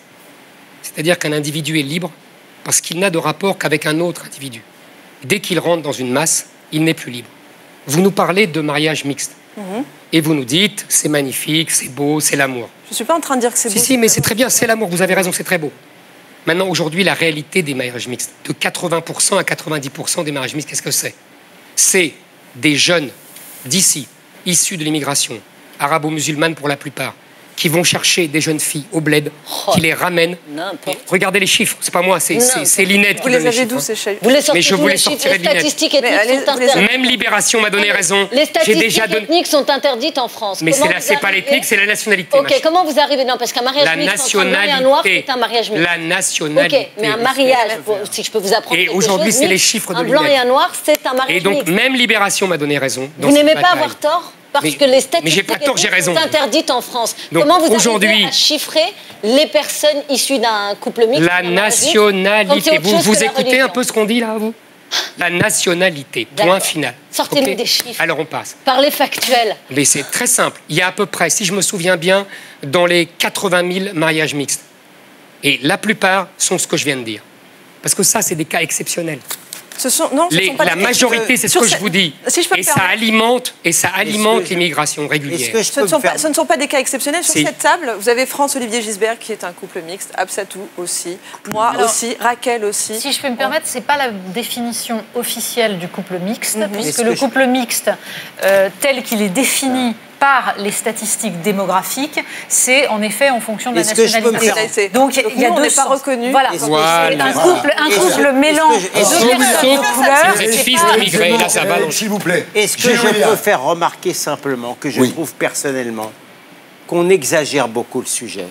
C'est-à-dire qu'un individu est libre parce qu'il n'a de rapport qu'avec un autre individu. Dès qu'il rentre dans une masse, il n'est plus libre. Vous nous parlez de mariage mixte. Et vous nous dites « C'est magnifique, c'est beau, c'est l'amour ». Je ne suis pas en train de dire que c'est beau. Si, mais c'est très bien, c'est l'amour, vous avez raison, c'est très beau. Maintenant, aujourd'hui, la réalité des mariages mixtes, de 80% à 90% des mariages mixtes, qu'est-ce que c'est? C'est des jeunes d'ici, issus de l'immigration, arabo-musulmane pour la plupart, qui vont chercher des jeunes filles au bled, qui les ramènent. Regardez les chiffres, c'est pas moi, c'est l'INED qui donne les chiffres. Vous les sortez Mais je tous vous les les chiffres. sortirai Les de l'INED. statistiques ethniques sont interdites. Même Libération m'a donné raison. Les J'ai statistiques déjà donné... ethniques sont interdites en France. Mais Comment c'est vous pas arrivez- l'ethnique, c'est la nationalité. Ok, comment vous arrivez? Non, parce qu'un mariage La mixte entre un blanc et un noir, c'est un mariage mixte. La nationalité. Ok, mais un mariage, si je peux vous apprendre Et quelque aujourd'hui, chose, c'est les mixte, chiffres de un blanc l'INED. et un noir, c'est un mariage Et donc, mixte. même Libération m'a donné raison. dans Vous cette n'aimez pas bataille. avoir tort? Parce Mais- que les mais statistiques j'ai pas tort, j'ai ethniques raison. sont interdites en France. Donc, Comment vous aujourd'hui- arrivez à chiffrer les personnes issues d'un couple mixte? La d'un mariage mixte, quand c'est nationalité. autre chose Vous que la écoutez religion? un peu ce qu'on dit là, vous? La nationalité. Point D'accord. final. Sortez-nous Ok. des chiffres. Alors on passe. Parlez factuel. Mais c'est très simple. Il y a à peu près, si je me souviens bien, dans les 80 000 mariages mixtes. Et la plupart sont ce que je viens de dire. Parce que ça, c'est des cas exceptionnels. Ce sont pas La des- majorité, c'est ce sur que je cette- vous dis. Si je peux me Et ça permettre. alimente l'immigration régulière. Ce ne sont pas des cas exceptionnels. Sur Si. cette table, vous avez France-Olivier Gisbert, qui est un couple mixte, Absatou aussi, moi Alors, aussi, Raquel aussi. Si je peux me permettre, c'est pas la définition officielle du couple mixte, puisque Est-ce le que je- couple mixte, tel qu'il est défini par les statistiques démographiques, c'est en effet en fonction de la Est-ce que je peux me nationalité. faire- Donc il y a nous, on deux n'est pas sens. reconnus. Voilà. Est-ce Donc, Voilà. c'est un couple mêlant deux personnes de couleur. Si vous êtes fils d'immigrés, là, ça va. donc. S'il vous plaît. Est-ce que J'ai je oublié. peux faire remarquer simplement que je trouve personnellement qu'on exagère beaucoup le sujet,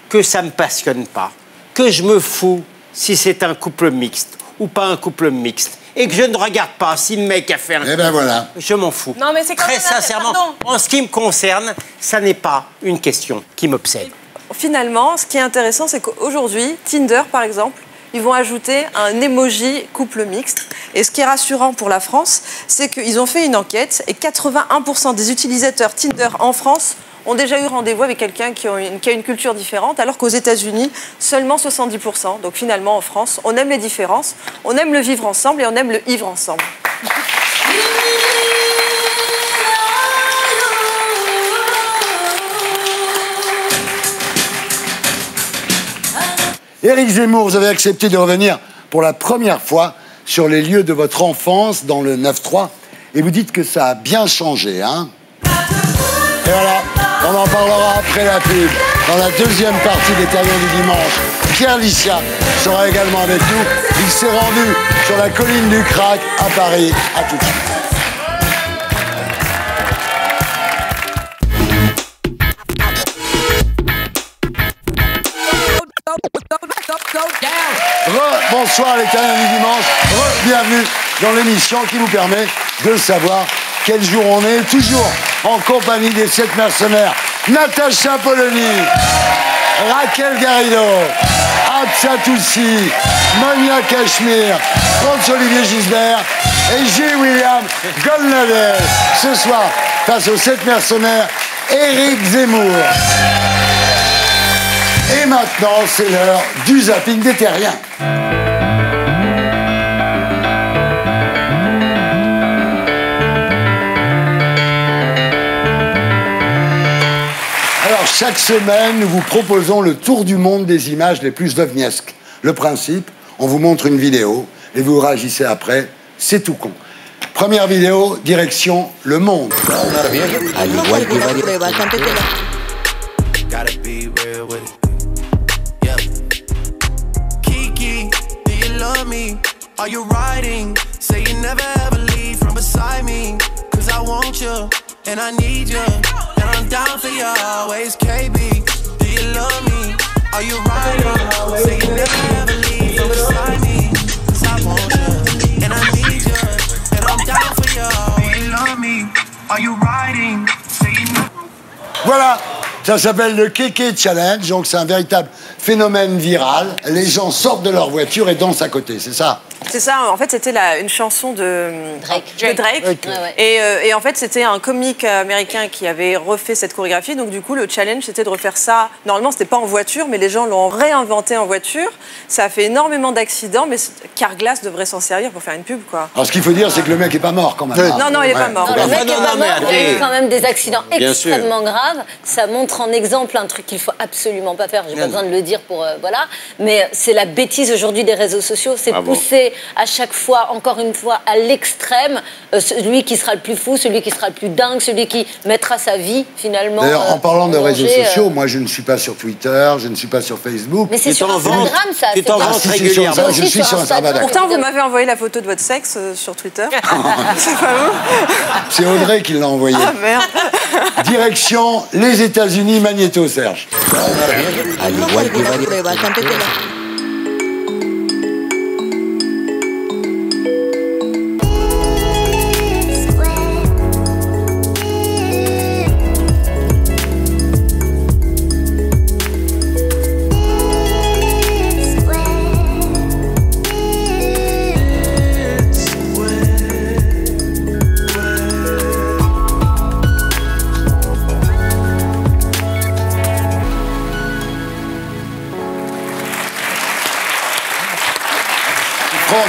que ça ne me passionne pas, que je me fous si c'est un couple mixte ou pas un couple mixte, et que je ne regarde pas si le mec a fait un... Eh ben voilà. Je m'en fous. Non, mais c'est quand Très même- sincèrement, pardon. en ce qui me concerne, ça n'est pas une question qui m'obsède. Finalement, ce qui est intéressant, c'est qu'aujourd'hui, Tinder, par exemple, ils vont ajouter un emoji couple mixte. Et ce qui est rassurant pour la France, c'est qu'ils ont fait une enquête et 81% des utilisateurs Tinder en France ont déjà eu rendez-vous avec quelqu'un qui a une culture différente, alors qu'aux États-Unis, seulement 70%. Donc finalement, en France, on aime les différences, on aime le vivre ensemble et on aime le vivre ensemble. Éric Zemmour, vous avez accepté de revenir pour la première fois sur les lieux de votre enfance dans le 9-3. Et vous dites que ça a bien changé, hein? Et voilà, on en parlera après la pub. Dans la deuxième partie des Terriens du dimanche, Pierre Licia sera également avec nous. Il s'est rendu sur la colline du Crac à Paris. À tout de suite. Bonsoir les terriens du dimanche, bienvenue dans l'émission qui vous permet de savoir quel jour on est, toujours en compagnie des 7 mercenaires, Natacha Polony, Raquel Garrido, Absa Toussi, Monia Cachemire, François-Olivier Gisbert et J. William Golnadel. Ce soir, face aux 7 mercenaires, Éric Zemmour. Et maintenant, c'est l'heure du zapping des terriens. Alors, chaque semaine, nous vous proposons le tour du monde des images les plus ovniesques. Le principe, on vous montre une vidéo et vous réagissez après, c'est tout con. Première vidéo, direction Le Monde. Are you riding? Say you never ever leave from beside me. Cause I want you, and I need you. And I'm down for you always, KB. Do you love me? Are you riding? Say you never ever leave from beside me. Cause I want you, and I need you. And I'm down for you. Do you love me? Are you riding? Say you never... Voilà, ça s'appelle le Kéké Challenge, donc c'est un véritable phénomène viral. Les gens sortent de leur voiture et dansent à côté, c'est ça? C'est ça, en fait c'était une chanson de Drake. Et en fait c'était un comique américain qui avait refait cette chorégraphie, donc du coup le challenge c'était de refaire ça. Normalement c'était pas en voiture, mais les gens l'ont réinventé en voiture. Ça a fait énormément d'accidents, mais Carglass devrait s'en servir pour faire une pub, quoi. Alors ce qu'il faut dire c'est que le mec est pas mort quand même. Non, il est pas mort. Non, le mec est pas mort, il y a eu quand même des accidents extrêmement graves. Ça montre en exemple un truc qu'il faut absolument pas faire, j'ai pas besoin de le dire pour... voilà, mais c'est la bêtise aujourd'hui des réseaux sociaux, c'est pousser à chaque fois, encore une fois, à l'extrême, celui qui sera le plus fou, celui qui sera le plus dingue, celui qui mettra sa vie, finalement... D'ailleurs, en parlant de réseaux sociaux, moi, je ne suis pas sur Twitter, je ne suis pas sur Facebook. Mais c'est sur Instagram, ça. Tu t'en vends régulièrement. Je suis sur Instagram. Pourtant, vous m'avez envoyé la photo de votre sexe sur Twitter. C'est pas vous? C'est Audrey qui l'a envoyé. Ah, merde. Direction les États-Unis, Magnéto, Serge.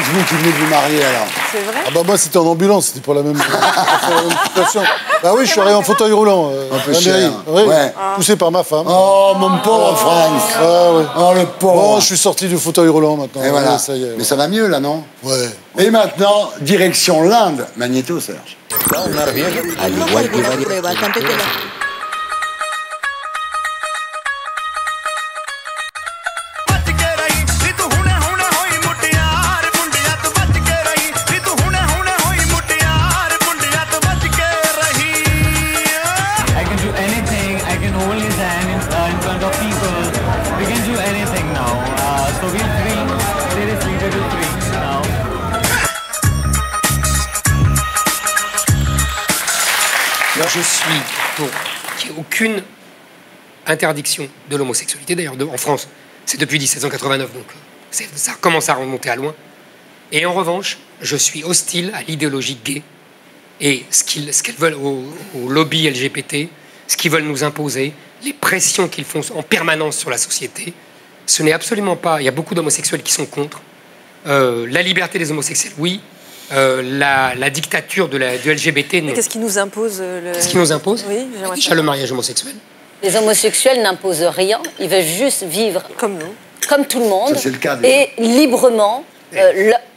Vous qui venez de vous marier alors. C'est vrai? Ah bah moi c'était en ambulance, c'était pour la même situation. Bah oui, je suis arrivé en fauteuil roulant. Un peu cher. Oui, poussé par ma femme. Oh mon pauvre Franz. Ah ouais. Oh le pauvre. Bon, je suis sorti du fauteuil roulant maintenant. Et voilà. Ça y est, mais ça va mieux là, non? Ouais. Et maintenant, direction l'Inde, Magnéto, Serge. Je suis pour qu'il n'y ait aucune interdiction de l'homosexualité. D'ailleurs, en France, c'est depuis 1789, donc ça commence à remonter à loin. Et en revanche, je suis hostile à l'idéologie gay et ce qu'elles veulent au lobby LGBT, ce qu'ils veulent nous imposer, les pressions qu'ils font en permanence sur la société. Ce n'est absolument pas... Il y a beaucoup d'homosexuels qui sont contre. La liberté des homosexuels, oui. La dictature du LGBT, non. Qu'est-ce qui nous impose Qu'est-ce qui nous impose? Oui, déjà le mariage homosexuel. Les homosexuels n'imposent rien, ils veulent juste vivre comme nous, comme tout le monde, ça, le cas, et librement,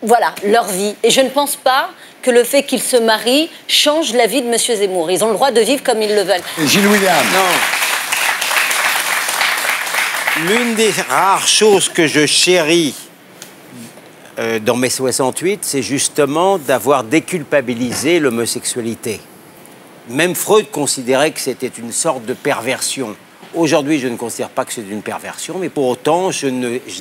voilà, leur vie. Et je ne pense pas que le fait qu'ils se marient change la vie de M. Zemmour. Ils ont le droit de vivre comme ils le veulent. Et Gilles William. Non. L'une des rares choses que je chéris dans mai 68, c'est justement d'avoir déculpabilisé l'homosexualité. Même Freud considérait que c'était une sorte de perversion. Aujourd'hui, je ne considère pas que c'est une perversion, mais pour autant, je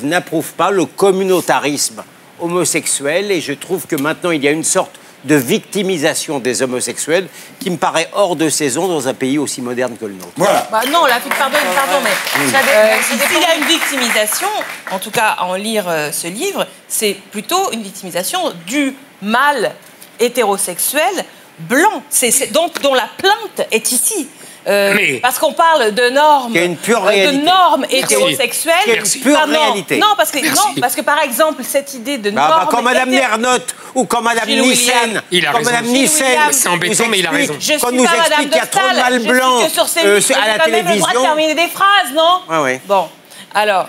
n'approuve pas le communautarisme homosexuel et je trouve que maintenant, il y a une sorte de victimisation des homosexuels qui me paraît hors de saison dans un pays aussi moderne que le nôtre. Voilà. Bah non, pardon, mais s'il y a une victimisation, en tout cas à en lire ce livre, c'est plutôt une victimisation du mâle hétérosexuel blanc, dont la plainte est ici. Parce qu'on parle de normes, hétérosexuelles. C'est une pure réalité. Non, parce que par exemple, cette idée de normes... Comme Mme Nernotte ou comme Mme Nissen. C'est embêtant, mais il a raison. Je ne suis pas Mme de Staël, je suis que sur ces livres, à la télévision. Même le droit de terminer des phrases, non? Oui. Bon, alors...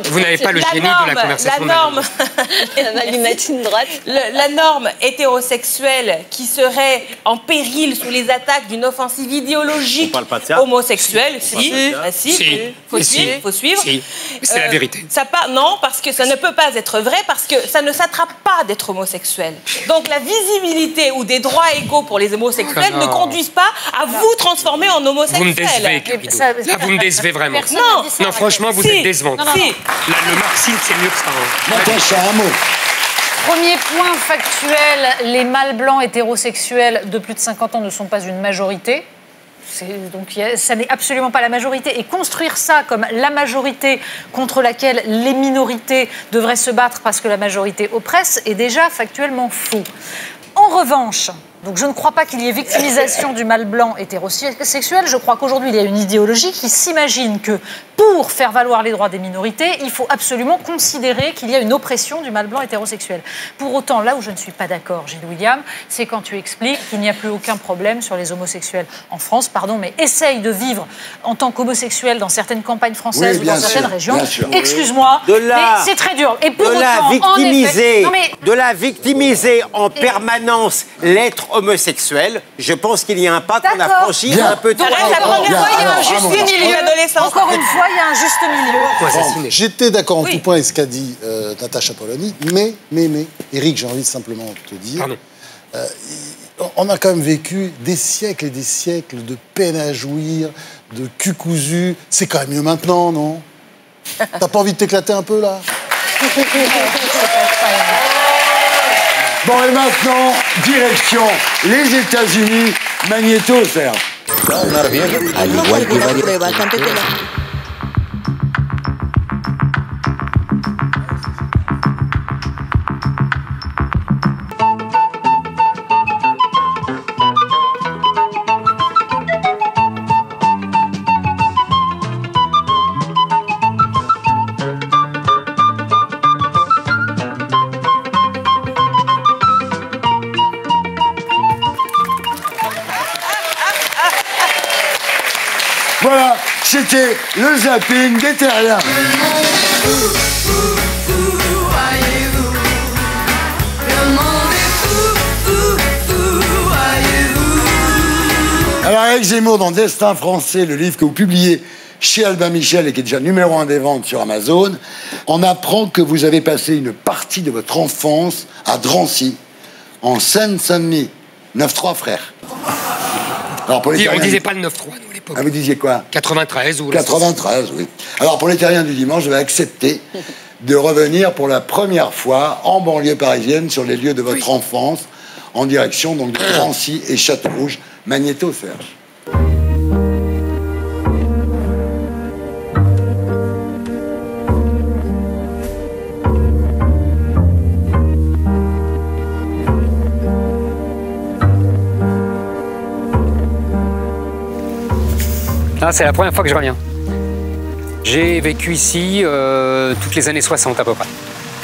Vous n'avez pas le génie de la conversation. La norme hétérosexuelle qui serait en péril sous les attaques d'une offensive idéologique homosexuelle, faut suivre. C'est la vérité. Non, parce que ça ne peut pas être vrai, parce que ça ne s'attrape pas d'être homosexuel. Donc la visibilité ou des droits égaux pour les homosexuels ne conduisent pas à vous transformer en homosexuel. Vous me décevez, Carido. Là, vous me décevez vraiment. Non, franchement, vous êtes décevant. Non. Le marxisme, c'est mieux que ça. Natacha, un mot. Premier point factuel, les mâles blancs hétérosexuels de plus de 50 ans ne sont pas une majorité. Donc ça n'est absolument pas la majorité. Et construire ça comme la majorité contre laquelle les minorités devraient se battre parce que la majorité oppresse est déjà factuellement faux. En revanche... Donc je ne crois pas qu'il y ait victimisation du mâle blanc hétérosexuel. Je crois qu'aujourd'hui, il y a une idéologie qui s'imagine que pour faire valoir les droits des minorités, il faut absolument considérer qu'il y a une oppression du mâle blanc hétérosexuel. Pour autant, là où je ne suis pas d'accord, Gilles William, c'est quand tu expliques qu'il n'y a plus aucun problème sur les homosexuels en France. Pardon, mais essaye de vivre en tant qu'homosexuel dans certaines campagnes françaises ou dans certaines régions. Excuse-moi, mais c'est très dur. Et pour de la victimiser en permanence l'être homosexuel, je pense qu'il y a un pas qu'on a franchi un peu trop. La première fois, il y a un juste milieu. Encore une fois, il y a un juste milieu. J'étais d'accord en tout point avec ce qu'a dit Natacha Polony, mais, Éric, j'ai envie simplement de te dire, on a quand même vécu des siècles et des siècles de peine à jouir, de cul cousu. C'est quand même mieux maintenant, non? T'as pas envie de t'éclater un peu, là? Bon, et maintenant, direction les États-Unis, Magnéto, Serge. Voilà, c'était le zapping des terriens. Alors, Éric Zemmour, dans Destin français, le livre que vous publiez chez Albin Michel et qui est déjà numéro 1 des ventes sur Amazon, on apprend que vous avez passé une partie de votre enfance à Drancy, en Seine-Saint-Denis, 9-3 frères. Alors, pour les on disait pas le 9-3, nous, à l'époque. Ah, vous disiez quoi? 93 ou... 93, oui. Alors, pour les terriens du dimanche, je vais accepter de revenir pour la première fois en banlieue parisienne sur les lieux de votre enfance, en direction donc de Drancy et Châteaurouge. Magnéto, Serge. C'est la première fois que je reviens. J'ai vécu ici toutes les années 60 à peu près,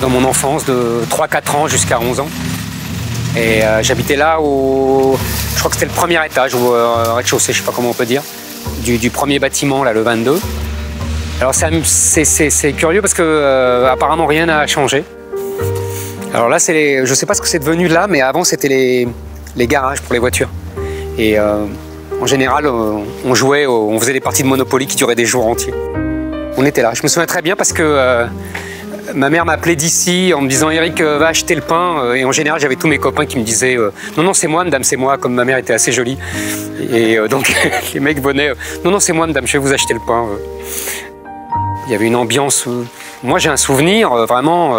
dans mon enfance de 3-4 ans jusqu'à 11 ans. Et j'habitais là je crois que c'était le premier étage, ou rez-de-chaussée, je sais pas comment on peut dire, du premier bâtiment, là, le 22. Alors c'est curieux parce que apparemment rien n'a changé. Alors là, je sais pas ce que c'est devenu là, mais avant c'était les garages pour les voitures. Et en général, on jouait, on faisait des parties de Monopoly qui duraient des jours entiers. On était là. Je me souviens très bien parce que Ma mère m'appelait d'ici en me disant « Eric, va acheter le pain ». Et en général, j'avais tous mes copains qui me disaient « Non, non, c'est moi, madame, c'est moi », comme ma mère était assez jolie. Et donc, les mecs venaient « Non, non, c'est moi, madame, je vais vous acheter le pain ». Il y avait une ambiance... Moi, j'ai un souvenir, vraiment...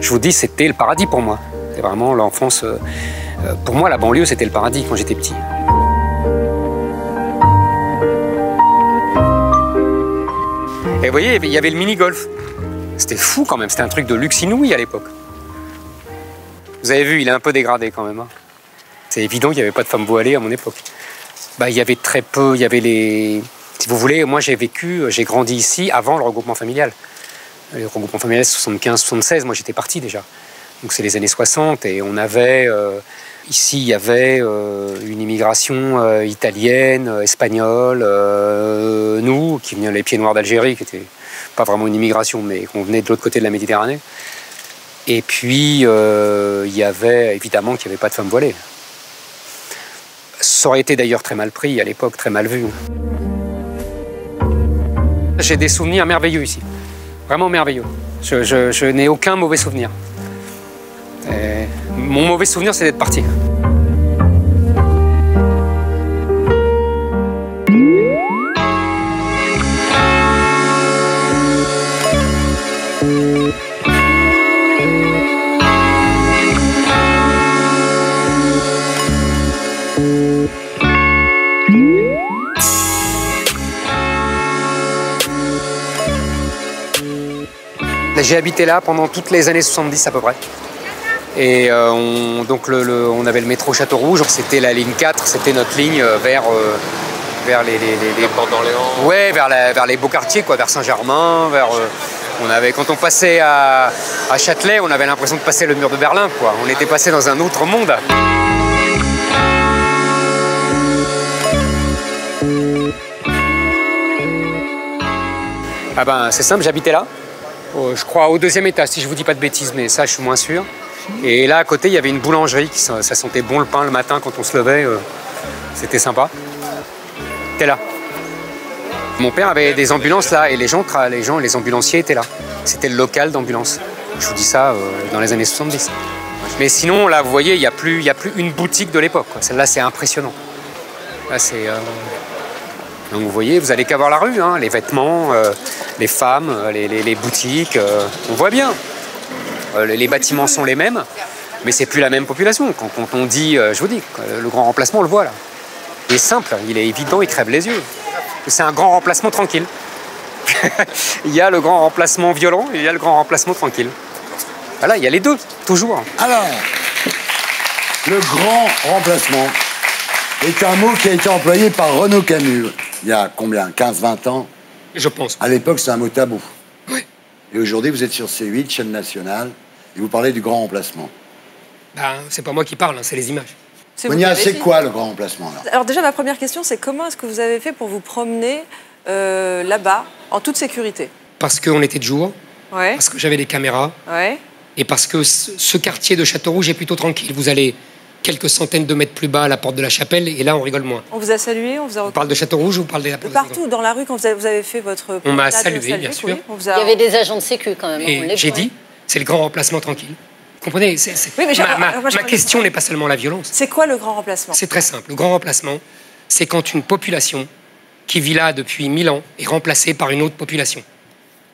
je vous dis, c'était le paradis pour moi. C'était vraiment l'enfance... pour moi, la banlieue, c'était le paradis quand j'étais petit. Et vous voyez, il y avait le mini-golf. C'était fou quand même, c'était un truc de luxe inouï à l'époque. Vous avez vu, il est un peu dégradé quand même. Hein. C'est évident qu'il n'y avait pas de femmes voilées à mon époque. Bah, il y avait très peu, il y avait les... Si vous voulez, moi j'ai grandi ici avant le regroupement familial. Le regroupement familial, c'est 75-76, moi j'étais parti déjà. Donc c'est les années 60 et on avait... ici, il y avait une immigration italienne, espagnole, nous, qui venions les pieds noirs d'Algérie, qui n'était pas vraiment une immigration, mais qu'on venait de l'autre côté de la Méditerranée. Et puis, il y avait évidemment qu'il n'y avait pas de femmes voilées. Ça aurait été d'ailleurs très mal pris à l'époque, très mal vu. J'ai des souvenirs merveilleux ici, vraiment merveilleux. Je n'ai aucun mauvais souvenir. Mon mauvais souvenir, c'est d'être parti. J'ai habité là pendant toutes les années 70 à peu près. Et donc on avait le métro Château-Rouge, c'était la ligne 4, c'était notre ligne vers les Porte d'Orléans. Ouais, vers les beaux quartiers, quoi, vers Saint-Germain, quand on passait à Châtelet, on avait l'impression de passer le mur de Berlin, quoi. On était passé dans un autre monde. Ah ben c'est simple, j'habitais là. Je crois au 2e étage, si je vous dis pas de bêtises, mais ça je suis moins sûr. Et là à côté il y avait une boulangerie, ça sentait bon le pain le matin quand on se levait, c'était sympa. T'es là. Mon père avait des ambulances là et les ambulanciers étaient là. C'était le local d'ambulance. Je vous dis ça dans les années 70. Mais sinon là vous voyez il y a plus une boutique de l'époque. Celle-là c'est impressionnant. Là c'est... Donc vous voyez, vous allez qu'à voir la rue, hein, les vêtements, les femmes, les boutiques, on voit bien. Les bâtiments sont les mêmes, mais c'est plus la même population. Quand on dit, je vous dis, le grand remplacement, on le voit là. Il est simple, il est évident, il crève les yeux. C'est un grand remplacement tranquille. Il y a le grand remplacement violent et il y a le grand remplacement tranquille. Voilà, il y a les deux, toujours. Alors, le grand remplacement est un mot qui a été employé par Renaud Camus. Il y a combien, 15-20 ans? Je pense. À l'époque, c'est un mot tabou. Oui. Et aujourd'hui, vous êtes sur C8, chaîne nationale, et vous parlez du grand remplacement. Ben, c'est pas moi qui parle, hein, c'est les images. Monia, c'est quoi le grand remplacement là? Alors déjà, ma première question, c'est comment est-ce que vous avez fait pour vous promener là-bas, en toute sécurité? Parce qu'on était de jour, ouais. Parce que j'avais des caméras, ouais. Et parce que ce quartier de Château-Rouge est plutôt tranquille. Vous allez quelques centaines de mètres plus bas à la porte de la Chapelle, et là, on rigole moins. On vous a salué, on vous a... On parle de Château-Rouge ou on parle de la porte partout, dans la rue, quand vous avez fait votre... On m'a salué, bien sûr. Oui, Il y avait des agents de sécu, quand même. Et j'ai dit, c'est le grand remplacement tranquille. Vous comprenez? Oui, mais ma question n'est pas seulement la violence. C'est quoi le grand remplacement? C'est très simple. Le grand remplacement, c'est quand une population qui vit là depuis 1000 ans est remplacée par une autre population.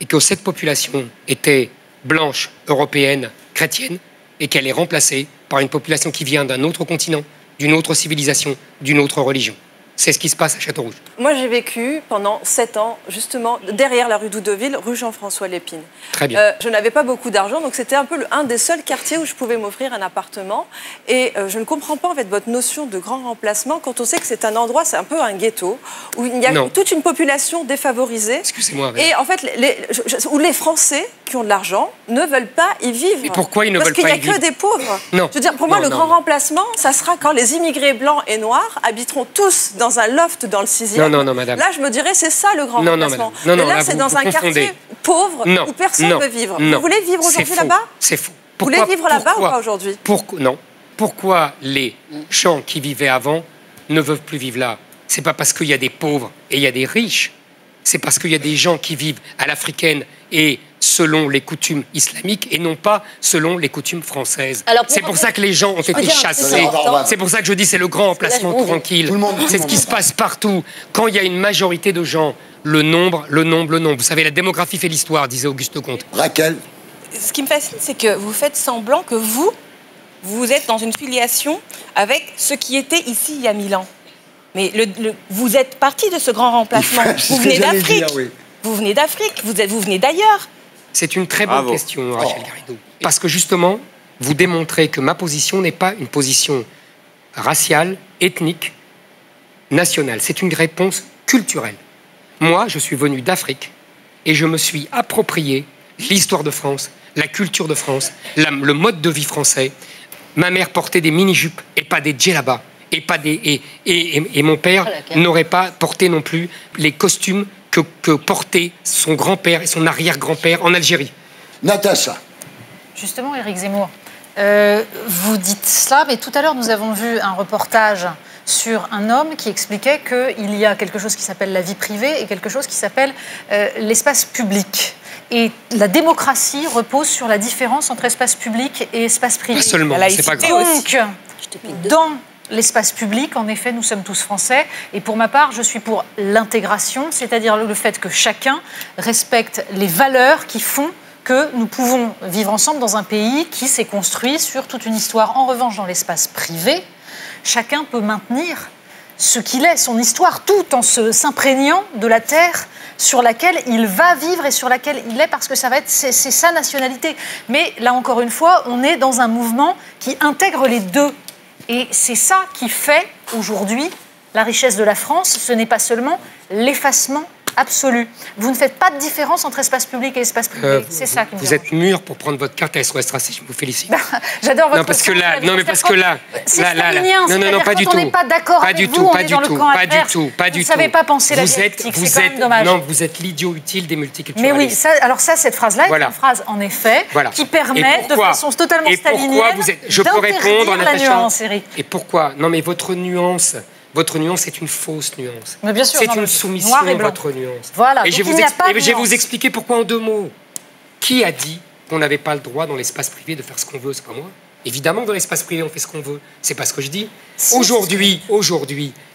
Et que cette population était blanche, européenne, chrétienne, et qu'elle est remplacée par une population qui vient d'un autre continent, d'une autre civilisation, d'une autre religion. C'est ce qui se passe à Château-Rouge. Moi, j'ai vécu pendant 7 ans, justement, derrière la rue d'Oudeville, rue Jean-François Lépine. Très bien. Je n'avais pas beaucoup d'argent, donc c'était un peu un des seuls quartiers où je pouvais m'offrir un appartement. Et je ne comprends pas, en fait, votre notion de grand remplacement quand on sait que c'est un endroit, c'est un peu un ghetto, où il y a toute une population défavorisée. Excusez-moi. Et en fait, où les Français qui ont de l'argent ne veulent pas y vivre. Et pourquoi ils ne veulent pas y vivre? Parce qu'il n'y a que des pauvres. Non. Je veux dire, pour moi, le grand remplacement, ça sera quand les immigrés blancs et noirs habiteront tous dans un loft dans le 6e. Non, madame. Là, je me dirais, c'est ça le grand remplacement. Non, mais là, là, c'est dans un quartier pauvre où personne ne veut vivre. Vous voulez vivre aujourd'hui là-bas? C'est faux. Vous voulez vivre là-bas ou pas aujourd'hui? Non. Pourquoi les gens qui vivaient avant ne veulent plus vivre là? C'est pas parce qu'il y a des pauvres et il y a des riches. c'est parce qu'il y a des gens qui vivent à l'africaine et selon les coutumes islamiques et non pas selon les coutumes françaises. C'est pour ça que les gens ont été chassés. C'est pour ça que je dis c'est le grand emplacement tranquille. C'est ce qui se passe partout. Quand il y a une majorité de gens, le nombre. Vous savez, la démographie fait l'histoire, disait Auguste Comte. Raquel. Ce qui me fascine, c'est que vous faites semblant que vous êtes dans une filiation avec ceux qui étaient ici il y a 1000 ans. Mais vous êtes parti de ce grand remplacement. Vous venez d'Afrique. Vous venez d'Afrique, vous venez d'ailleurs. C'est une très bonne question, Rachel Garrido. Parce que justement, vous démontrez que ma position n'est pas une position raciale, ethnique, nationale. C'est une réponse culturelle. Moi, je suis venu d'Afrique et je me suis approprié l'histoire de France, la culture de France, le mode de vie français. Ma mère portait des mini-jupes et pas des djellabas. Et mon père n'aurait pas porté non plus les costumes que portaient son grand-père et son arrière-grand-père en Algérie. Natacha. Justement, Éric Zemmour, vous dites cela, mais tout à l'heure, nous avons vu un reportage sur un homme qui expliquait qu'il y a quelque chose qui s'appelle la vie privée et quelque chose qui s'appelle l'espace public. Et la démocratie repose sur la différence entre espace public et espace privé. Pas seulement, c'est pas grave. Donc, dans l'espace public, en effet, nous sommes tous français. Et pour ma part, je suis pour l'intégration, c'est-à-dire le fait que chacun respecte les valeurs qui font que nous pouvons vivre ensemble dans un pays qui s'est construit sur toute une histoire. En revanche, dans l'espace privé, chacun peut maintenir ce qu'il est, son histoire, tout en s'imprégnant de la terre sur laquelle il va vivre et sur laquelle il est, parce que c'est sa nationalité. Mais là, encore une fois, on est dans un mouvement qui intègre les deux. Et c'est ça qui fait, aujourd'hui, la richesse de la France. Ce n'est pas seulement l'effacement absolu. Vous ne faites pas de différence entre espace public et espace privé. C'est ça qui me Vous êtes mûr pour prendre votre carte à SOS Racisme, je vous félicite. J'adore votre non, parce que là, non, mais parce que là, c'est stalinien. Non, pas du tout. On n'est pas d'accord avec vous, on est dans le camp adverse. Pas du tout. Vous ne savez pas penser la dialectique, c'est quand même dommage. Non, vous êtes l'idiot utile des multiculturalistes. Mais oui, alors cette phrase-là est une phrase, en effet, qui permet, de façon totalement stalinienne, je peux répondre à la nuance, Éric. Et pourquoi? Non, mais votre nuance est une fausse nuance. Mais bien sûr, c'est une soumission, votre nuance. Voilà, et je vais vous expliquer pourquoi en 2 mots. Qui a dit qu'on n'avait pas le droit dans l'espace privé de faire ce qu'on veut? C'est pas moi. Évidemment, dans l'espace privé, on fait ce qu'on veut. C'est pas ce que je dis. Aujourd'hui,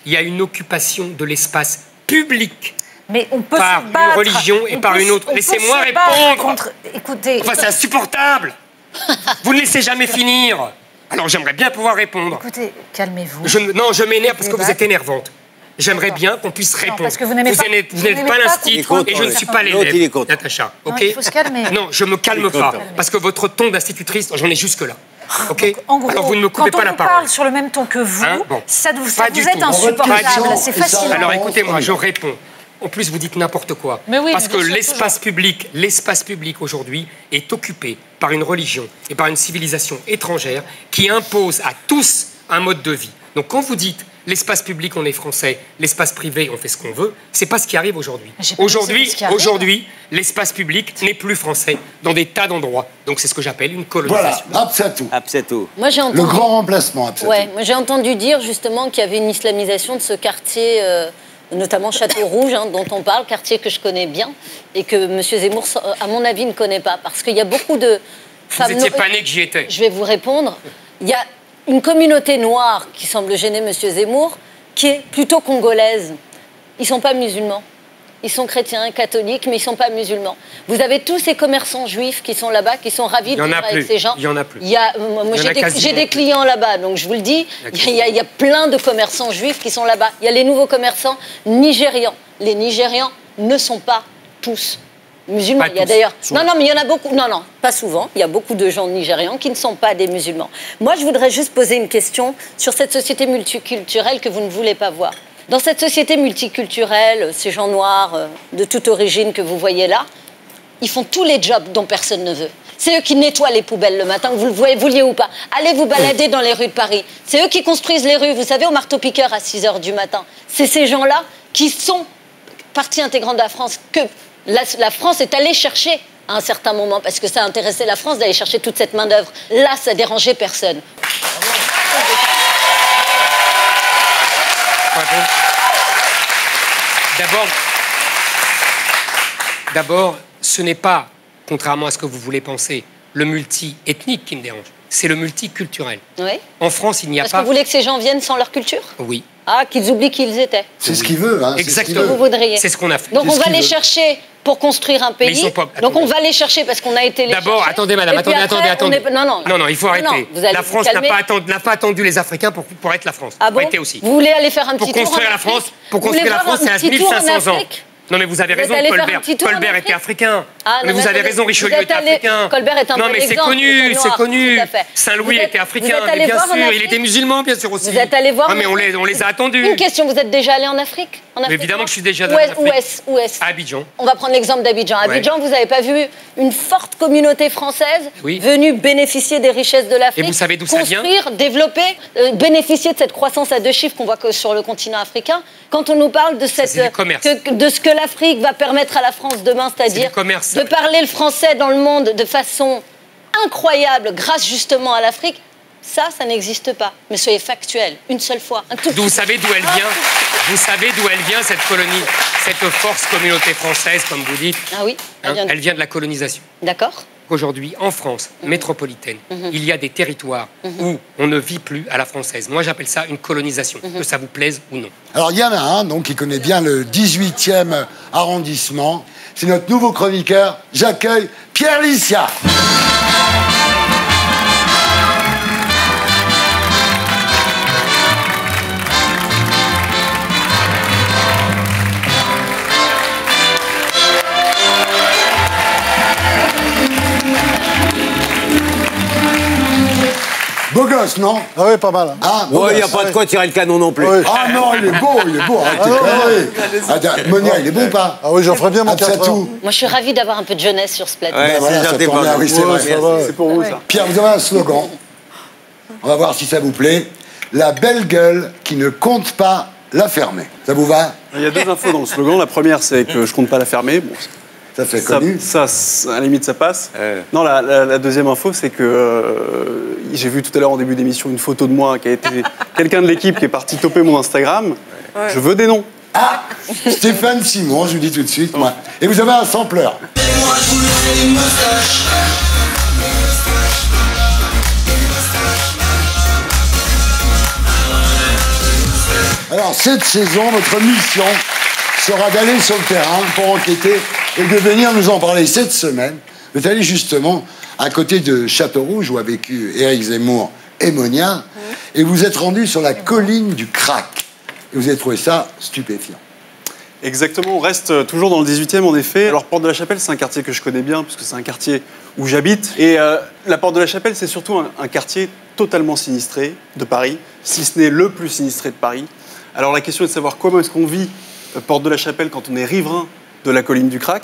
il y a une occupation de l'espace public. Mais on peut par se battre, une religion et par une autre. Laissez-moi répondre. Écoutez, enfin, c'est insupportable. Vous ne laissez jamais finir. Alors j'aimerais bien pouvoir répondre. Écoutez, calmez-vous. Non, je m'énerve parce que vous êtes énervante. J'aimerais bien qu'on puisse répondre. Parce que vous n'êtes pas l'institut et je ne suis pas l'élève, Natacha. Non, il faut se calmer. Non, je me calme pas. Parce que votre ton d'institutrice, j'en ai jusque-là. Ok. En gros, alors vous ne me coupez pas la parole. Quand on parle sur le même ton que vous, ça vous êtes insupportable. C'est facile. Alors écoutez-moi, je réponds. En plus, vous dites n'importe quoi. Oui, parce que l'espace public aujourd'hui est occupé par une religion et par une civilisation étrangère qui impose à tous un mode de vie. Donc quand vous dites l'espace public, on est français, l'espace privé, on fait ce qu'on veut, c'est pas ce qui arrive aujourd'hui. Aujourd'hui, l'espace public n'est plus français dans des tas d'endroits. Donc c'est ce que j'appelle une colonisation. Voilà, Absatou. Moi, j'ai entendu... Le grand remplacement, Absatou. Ouais, moi j'ai entendu dire justement qu'il y avait une islamisation de ce quartier... notamment Château-Rouge, dont on parle, quartier que je connais bien, et que M. Zemmour, à mon avis, ne connaît pas. Parce qu'il y a beaucoup de femmes... Vous n'étiez pas né que j'y étais. Je vais vous répondre. Il y a une communauté noire qui semble gêner M. Zemmour, qui est plutôt congolaise. Ils ne sont pas musulmans. Ils sont chrétiens, catholiques, mais ils ne sont pas musulmans. Vous avez tous ces commerçants juifs qui sont là-bas, qui sont ravis de vivre avec ces gens. Il y en a plus. Moi, j'ai des clients là-bas, donc je vous le dis, il y a plein de commerçants juifs qui sont là-bas. Il y a les nouveaux commerçants nigérians. Les Nigérians ne sont pas tous musulmans. Il y a d'ailleurs... Non, mais il y en a beaucoup. Non, pas souvent. Il y a beaucoup de gens nigérians qui ne sont pas des musulmans. Moi, je voudrais juste poser une question sur cette société multiculturelle que vous ne voulez pas voir. Dans cette société multiculturelle, ces gens noirs de toute origine que vous voyez là, ils font tous les jobs dont personne ne veut. C'est eux qui nettoient les poubelles le matin, que vous le vouliez ou pas. Allez vous balader dans les rues de Paris. C'est eux qui construisent les rues, vous savez, au marteau-piqueur à 6h du matin. C'est ces gens-là qui sont partie intégrante de la France, que la France est allée chercher à un certain moment, parce que ça a intéressé la France d'aller chercher toute cette main-d'œuvre. Là, ça dérangeait personne. D'abord, ce n'est pas, contrairement à ce que vous voulez penser, le multi-ethnique qui me dérange. C'est le multiculturel. Oui. En France, il n'y a Parce pas... que vous voulez que ces gens viennent sans leur culture? Oui. Ah, qu'ils oublient qui ils étaient. C'est ce qu'il veut. Hein, exactement. Vous voudriez. C'est ce qu'on a fait. Donc on va les chercher pour construire un pays. Donc on va les chercher parce qu'on a été les D'abord, attendez madame, attendez. Non, il faut arrêter. La France n'a pas attendu les Africains pour être la France. Ah bon? Vous voulez aller faire un petit tour en Afrique? Pour construire la France, c'est à 1500 ans. Non mais vous avez raison, Colbert était africain. Mais vous avez raison, Richelieu était africain. Colbert est un bon exemple. Non mais c'est connu. Saint-Louis était africain, mais bien sûr. Il était musulman, bien sûr aussi. Vous êtes allé voir? Non mais on les a attendus. Une question, vous êtes déjà allé en Afrique? Évidemment que je suis déjà allé en Afrique. Où est-ce? À Abidjan. On va prendre l'exemple d'Abidjan. À Abidjan, vous n'avez pas vu une forte communauté française venue bénéficier des richesses de l'Afrique? Et vous savez d'où ça vient? Construire, développer, bénéficier de cette croissance à 2 chiffres qu'on voit que sur le continent africain. Quand on nous parle de ce que l'Afrique va permettre à la France demain, c'est-à-dire de parler le français dans le monde de façon incroyable grâce justement à l'Afrique, ça n'existe pas. Mais soyez factuels, une seule fois. Vous savez d'où elle vient? Vous savez d'où elle vient, cette colonie, cette force communauté française, comme vous dites? Ah oui. Elle vient de la colonisation. D'accord. Aujourd'hui, en France métropolitaine, il y a des territoires où on ne vit plus à la française. Moi, j'appelle ça une colonisation, que ça vous plaise ou non. Alors, il y en a un donc, qui connaît bien le 18e arrondissement. C'est notre nouveau chroniqueur. J'accueille Pierre Licia. Beau gosse, non? Ah oui, pas mal. Ah, il n'y a pas de quoi tirer le canon non plus. Ouais. Ah non, il est beau, arrêtez. Monia, il est bon ou pas? Ah oui, j'en ferais bien mon 4 heures. Moi, je suis ravie d'avoir un peu de jeunesse sur ce plateau. C'est pour vous, ça. Pierre, vous avez un slogan. On va voir si ça vous plaît. La belle gueule qui ne compte pas la fermer. Ça vous va? Il y a 2 infos dans le slogan. La première, c'est que je compte pas la fermer. Bon, ça fait connu. Ça, à la limite, ça passe. Non, la deuxième info, c'est que j'ai vu tout à l'heure en début d'émission une photo de moi qui a été quelqu'un de l'équipe qui est parti toper mon Instagram. Ouais. Je veux des noms. Ah, Stéphane Simon, je vous dis tout de suite, moi. Et vous avez un sampleur. Alors, cette saison, votre mission sera d'aller sur le terrain pour enquêter et de venir nous en parler. Cette semaine, vous êtes allé justement à côté de Châteaurouge, où a vécu Éric Zemmour et Monia, et vous êtes rendu sur la colline du Crac. Et vous avez trouvé ça stupéfiant. Exactement, on reste toujours dans le 18e en effet. Alors Porte de la Chapelle, c'est un quartier que je connais bien, puisque c'est un quartier où j'habite. Et la Porte de la Chapelle, c'est surtout un quartier totalement sinistré de Paris, si ce n'est le plus sinistré de Paris. Alors la question est de savoir comment est-ce qu'on vit Porte de la Chapelle quand on est riverain de la colline du Crac.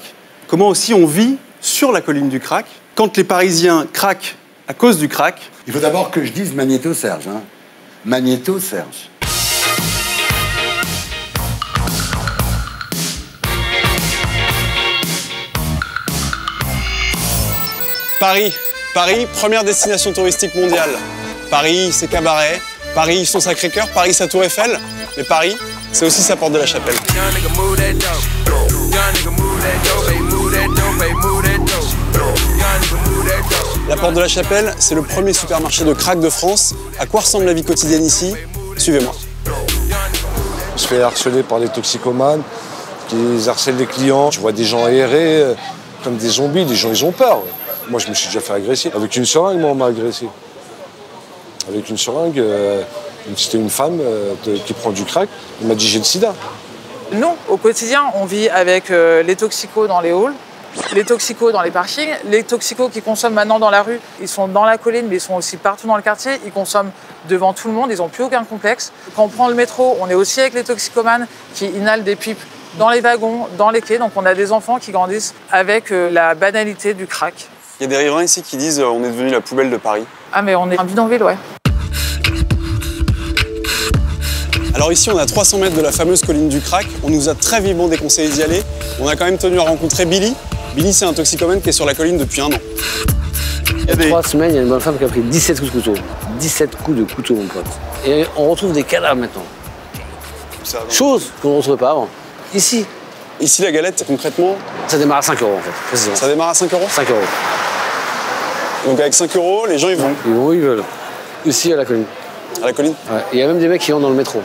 Comment aussi on vit sur la colline du Crac quand les Parisiens craquent à cause du crack. Il faut d'abord que je dise Magnéto Serge. Hein. Magnéto Serge. Paris, première destination touristique mondiale. Paris, ses cabarets. Paris, son Sacré-Cœur. Paris, sa Tour Eiffel. Mais Paris, c'est aussi sa Porte de la Chapelle. La Porte de la Chapelle, c'est le premier supermarché de crack de France. À quoi ressemble la vie quotidienne ici? Suivez-moi. On se fait harceler par les toxicomanes, qui harcèlent les clients. Je vois des gens errer comme des zombies, les gens ils ont peur. Moi je me suis déjà fait agresser. Avec une seringue, moi on m'a agressé. Avec une seringue, c'était une femme qui prend du crack, elle m'a dit j'ai le sida. Nous, au quotidien, on vit avec les toxicos dans les halls, les toxicos dans les parkings, les toxicos qui consomment maintenant dans la rue, ils sont dans la colline, mais ils sont aussi partout dans le quartier, ils consomment devant tout le monde, ils n'ont plus aucun complexe. Quand on prend le métro, on est aussi avec les toxicomanes qui inhalent des pipes dans les wagons, dans les quais, donc on a des enfants qui grandissent avec la banalité du crack. Il y a des riverains ici qui disent on est devenu la poubelle de Paris. Ah mais on est un bidonville, ouais. Alors ici, on est à 300 mètres de la fameuse colline du Crac. On nous a très vivement déconseillé d'y aller. On a quand même tenu à rencontrer Billy. Billy, c'est un toxicomane qui est sur la colline depuis 1 an. Il y a 3 semaines, il y a une bonne femme qui a pris 17 coups de couteau. 17 coups de couteau, mon pote. Et on retrouve des cadavres maintenant. Chose qu'on ne retrouvait pas avant. Ici, Ici, la galette, concrètement... Ça démarre à 5 € en fait, précisément. Ça démarre à 5 €? 5 €. Donc avec 5 €, les gens, ils vont? Ils vont où ils veulent. Ici, à la colline. À la colline? Ouais. Il y a même des mecs qui vont dans le métro.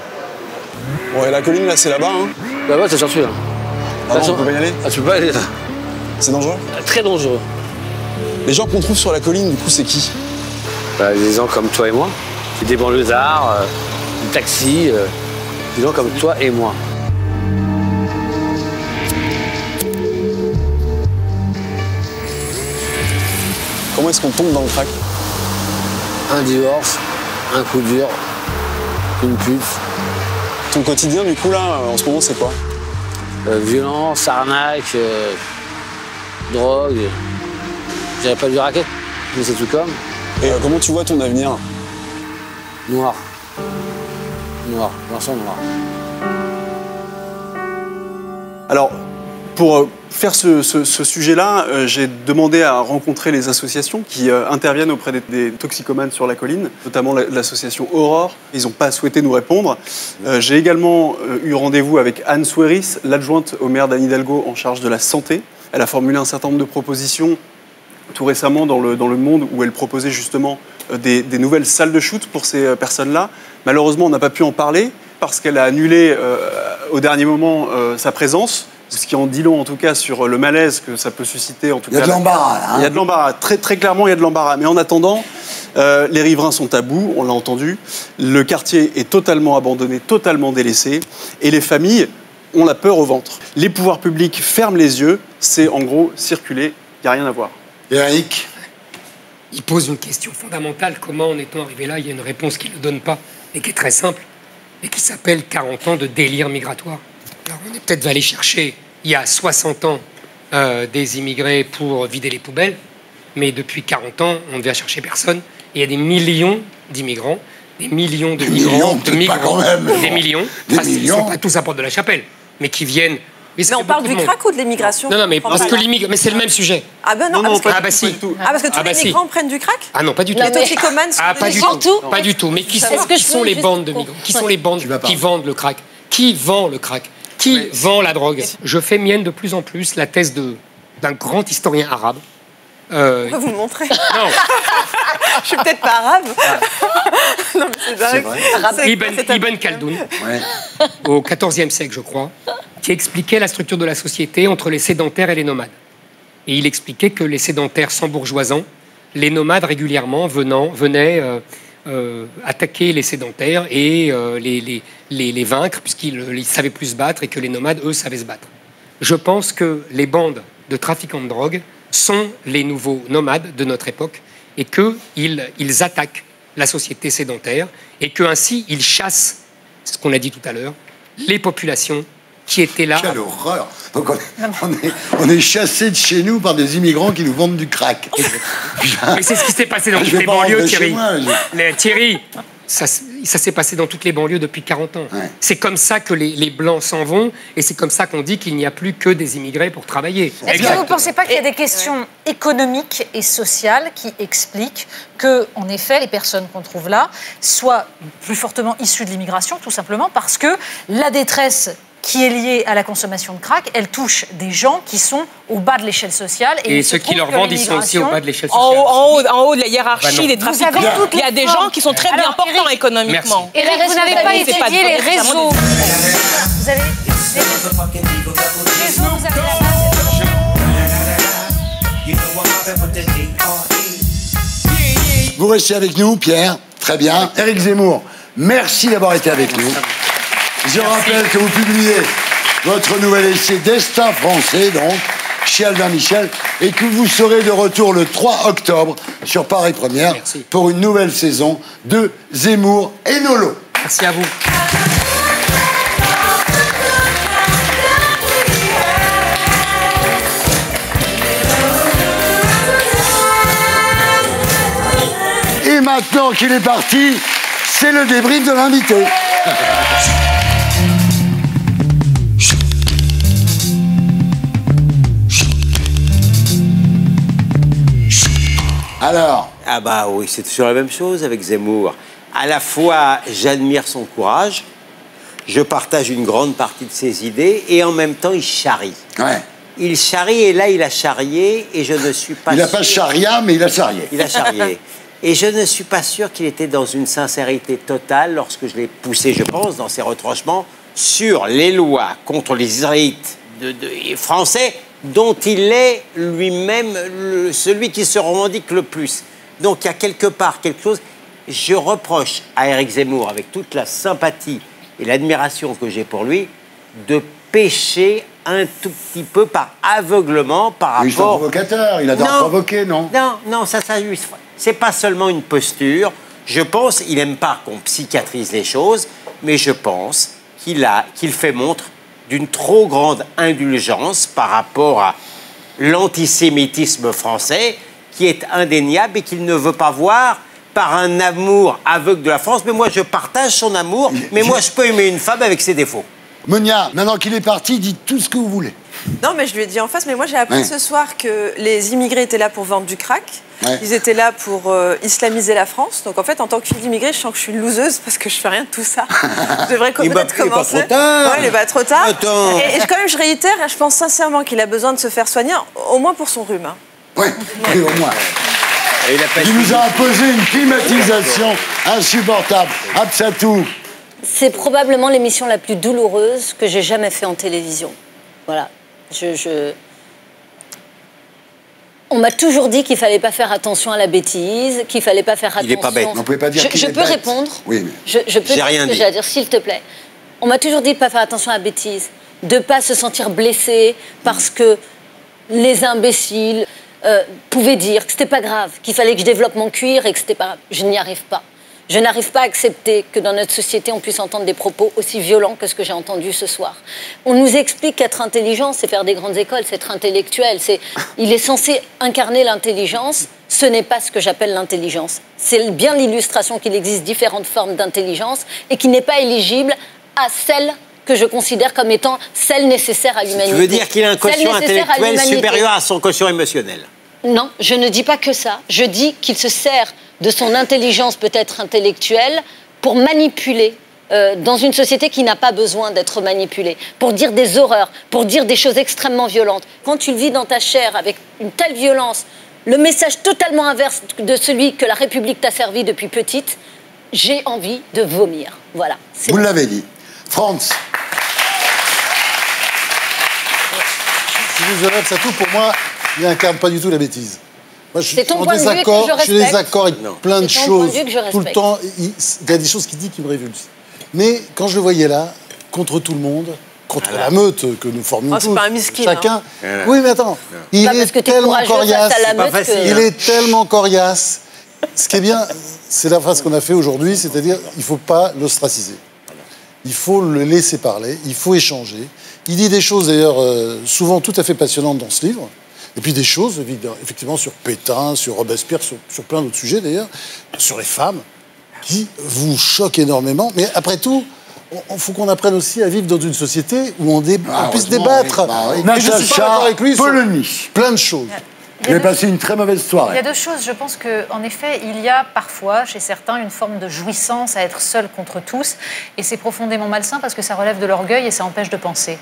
Ouais, la colline, là, c'est là-bas, hein? Là-bas, c'est sorti, là. Ah non, on peut pas y aller? Ah, tu peux pas aller là. C'est dangereux? Très dangereux. Les gens qu'on trouve sur la colline, du coup, c'est qui? Bah, des gens comme toi et moi. Des banlieusards, des taxis, des gens comme toi et moi. Comment est-ce qu'on tombe dans le crack? Un divorce, un coup dur, une pute. Ton quotidien, du coup, là, en ce moment, c'est quoi? Violence, arnaque, drogue. Je dirais pas du racket, mais c'est tout comme. Et comment tu vois ton avenir? Noir. Noir, Vincent noir. Alors, pour faire ce sujet-là, j'ai demandé à rencontrer les associations qui interviennent auprès des toxicomanes sur la colline, notamment l'association Aurore. Ils n'ont pas souhaité nous répondre. J'ai également eu rendez-vous avec Anne Souéris, l'adjointe au maire d'Anne Hidalgo en charge de la santé. Elle a formulé un certain nombre de propositions tout récemment dans le Monde où elle proposait justement des nouvelles salles de shoot pour ces personnes-là. Malheureusement, on n'a pas pu en parler parce qu'elle a annulé au dernier moment sa présence. Ce qui en dit long, en tout cas, sur le malaise que ça peut susciter. En tout cas, il y a de l'embarras, là. Hein. Il y a de l'embarras. Très, très clairement, il y a de l'embarras. Mais en attendant, les riverains sont à bout, on l'a entendu. Le quartier est totalement abandonné, totalement délaissé. Et les familles ont la peur au ventre. Les pouvoirs publics ferment les yeux. C'est, en gros, circuler. Il n'y a rien à voir. Eric, il pose une question fondamentale. Comment en est-on arrivé là? Il y a une réponse qu'il ne donne pas, et qui est très simple, et qui s'appelle 40 ans de délire migratoire. Alors, on est peut-être allé chercher, il y a 60 ans, des immigrés pour vider les poubelles, mais depuis 40 ans, on ne vient chercher personne. Et il y a des millions d'immigrants, des millions de migrants, des millions, ils ne sont pas tous à Porte de la Chapelle, mais qui viennent... Mais on parle du crack ou de l'immigration? Non, mais parce que l'immigration... Mais c'est le même sujet. Ah ben non, parce que tous les migrants prennent du crack? Ah non, pas du tout. Les toxicomanes sont pas du tout. Pas du tout. Mais qui sont les bandes de migrants? Qui sont les bandes qui vendent le crack? Qui vend le crack? Qui vend la drogue? Je fais mienne de plus en plus la thèse d'un grand historien arabe. On peut vous le montrer. Non. Je suis peut-être pas arabe. Non, mais c'est Ibn Khaldoun, au XIVe siècle, je crois, qui expliquait la structure de la société entre les sédentaires et les nomades. Et il expliquait que les sédentaires s'embourgeoisant, les nomades régulièrement venaient attaquer les sédentaires et les vaincre, puisqu'ils savaient plus se battre et que les nomades, eux, savaient se battre. Je pense que les bandes de trafiquants de drogue sont les nouveaux nomades de notre époque et qu'ils attaquent la société sédentaire et qu'ainsi ils chassent, c'est ce qu'on a dit tout à l'heure, les populations qui étaient là. Quelle horreur! Donc on est chassés de chez nous par des immigrants qui nous vendent du crack. Mais c'est ce qui s'est passé dans toutes les banlieues, Thierry. Thierry, ça s'est passé dans toutes les banlieues depuis 40 ans. Ouais. C'est comme ça que les Blancs s'en vont et c'est comme ça qu'on dit qu'il n'y a plus que des immigrés pour travailler. Est-ce que vous ne pensez pas qu'il y a des questions économiques et sociales qui expliquent que, en effet, les personnes qu'on trouve là soient plus fortement issues de l'immigration, tout simplement parce que la détresse qui est liée à la consommation de crack, elle touche des gens qui sont au bas de l'échelle sociale. Et ceux qui leur vendent, ils sont aussi au bas de l'échelle sociale. En haut de la hiérarchie des trafiquants, il y a des gens qui sont très bien portants économiquement. Et vous n'avez pas étudié les réseaux. Vous avez les réseaux, vous avez la base. Vous restez avec nous, Pierre. Très bien. Éric Zemmour, merci d'avoir été avec nous. Je rappelle que vous publiez votre nouvel essai Destin français, donc, chez Albin Michel, et que vous serez de retour le 3 octobre sur Paris Première pour une nouvelle saison de Zemmour et Nolo. Merci à vous. Et maintenant qu'il est parti, c'est le débrief de l'invité. Alors? Ah bah oui, c'est toujours la même chose avec Zemmour. À la fois, j'admire son courage, Je partage une grande partie de ses idées et en même temps, il charrie. Ouais. Il charrie et là, il a charrié et je ne suis pas Il n'a pas charia, mais il a charrié. Il a charrié. Et je ne suis pas sûr qu'il était dans une sincérité totale lorsque je l'ai poussé, je pense, dans ses retranchements sur les lois contre les Israélites français dont il est lui-même celui qui se revendique le plus. Donc il y a quelque part quelque chose. Je reproche à Éric Zemmour, avec toute la sympathie et l'admiration que j'ai pour lui, de pécher un tout petit peu par aveuglement par rapport... Il est un provocateur, il adore provoquer, non? Non, ça c'est pas seulement une posture. Je pense, il n'aime pas qu'on psychiatrise les choses, mais je pense qu'il fait montre d'une trop grande indulgence par rapport à l'antisémitisme français, qui est indéniable et qu'il ne veut pas voir par un amour aveugle de la France. Mais moi, je partage son amour, mais moi, je peux aimer une femme avec ses défauts. Monia, maintenant qu'il est parti, dites tout ce que vous voulez. Non, mais je lui ai dit en face, mais moi j'ai appris ce soir que les immigrés étaient là pour vendre du crack. Ouais. Ils étaient là pour islamiser la France. Donc en fait, en tant que fille d'immigré, je sens que je suis une loseuse parce que je fais rien de tout ça. Je devrais peut-être commencer. Il n'est pas trop tard. Ouais, il n'est pas trop tard. Attends. Et quand même, je réitère, je pense sincèrement qu'il a besoin de se faire soigner, au moins pour son rhume. Hein. Oui, au moins. Il nous a imposé une climatisation insupportable. Absatou. C'est probablement l'émission la plus douloureuse que j'ai jamais fait en télévision. Voilà. On m'a toujours dit qu'il fallait pas faire attention à la bêtise, qu'il fallait pas faire attention... Il est pas bête. On ne pouvait pas dire qu'il est bête. Je peux répondre? Oui, mais... Je peux dire ce que j'ai à dire, s'il te plaît. On m'a toujours dit de pas faire attention à la bêtise, de pas se sentir blessé parce que les imbéciles pouvaient dire que c'était pas grave, qu'il fallait que je développe mon cuir et que c'était pas grave. Je n'y arrive pas. Je n'arrive pas à accepter que dans notre société, on puisse entendre des propos aussi violents que ce que j'ai entendu ce soir. On nous explique qu'être intelligent, c'est faire des grandes écoles, c'est être intellectuel. Il est censé incarner l'intelligence. Ce n'est pas ce que j'appelle l'intelligence. C'est bien l'illustration qu'il existe différentes formes d'intelligence et qui n'est pas éligible à celle que je considère comme étant celle nécessaire à l'humanité. Tu veux dire qu'il a un quotient intellectuel supérieur à son quotient émotionnel? Non, je ne dis pas que ça. Je dis qu'il se sert de son intelligence peut-être intellectuelle pour manipuler dans une société qui n'a pas besoin d'être manipulée, pour dire des horreurs, pour dire des choses extrêmement violentes. Quand tu le vis dans ta chair avec une telle violence, le message totalement inverse de celui que la République t'a servi depuis petite, j'ai envie de vomir. Voilà. Vous l'avez dit. Franz. Je vous arrête, ça tout pour moi, il n'incarne pas du tout la bêtise. Moi, je suis en désaccord, je suis désaccord avec plein de choses. Tout le temps, il y a des choses qu'il dit qui me révulsent. Mais quand je le voyais là, contre tout le monde, contre la meute que nous formions tous, pas un miskin, chacun. Hein. Oui, mais attends, il est tellement coriace. Il est tellement coriace. Ce qui est bien, c'est la phrase qu'on a fait aujourd'hui, c'est-à-dire il ne faut pas l'ostraciser. Il faut le laisser parler, il faut échanger. Il dit des choses d'ailleurs souvent tout à fait passionnantes dans ce livre. Et puis des choses, effectivement, sur Pétain, sur Robespierre, sur plein d'autres sujets d'ailleurs, sur les femmes, qui vous choquent énormément. Mais après tout, il faut qu'on apprenne aussi à vivre dans une société où on puisse débattre. Et je suis pas d'accord avec lui sur plein de choses. Vous avez passé une très mauvaise soirée. Il y a deux choses. Je pense qu'en effet, il y a parfois, chez certains, une forme de jouissance à être seul contre tous. Et c'est profondément malsain parce que ça relève de l'orgueil et ça empêche de penser.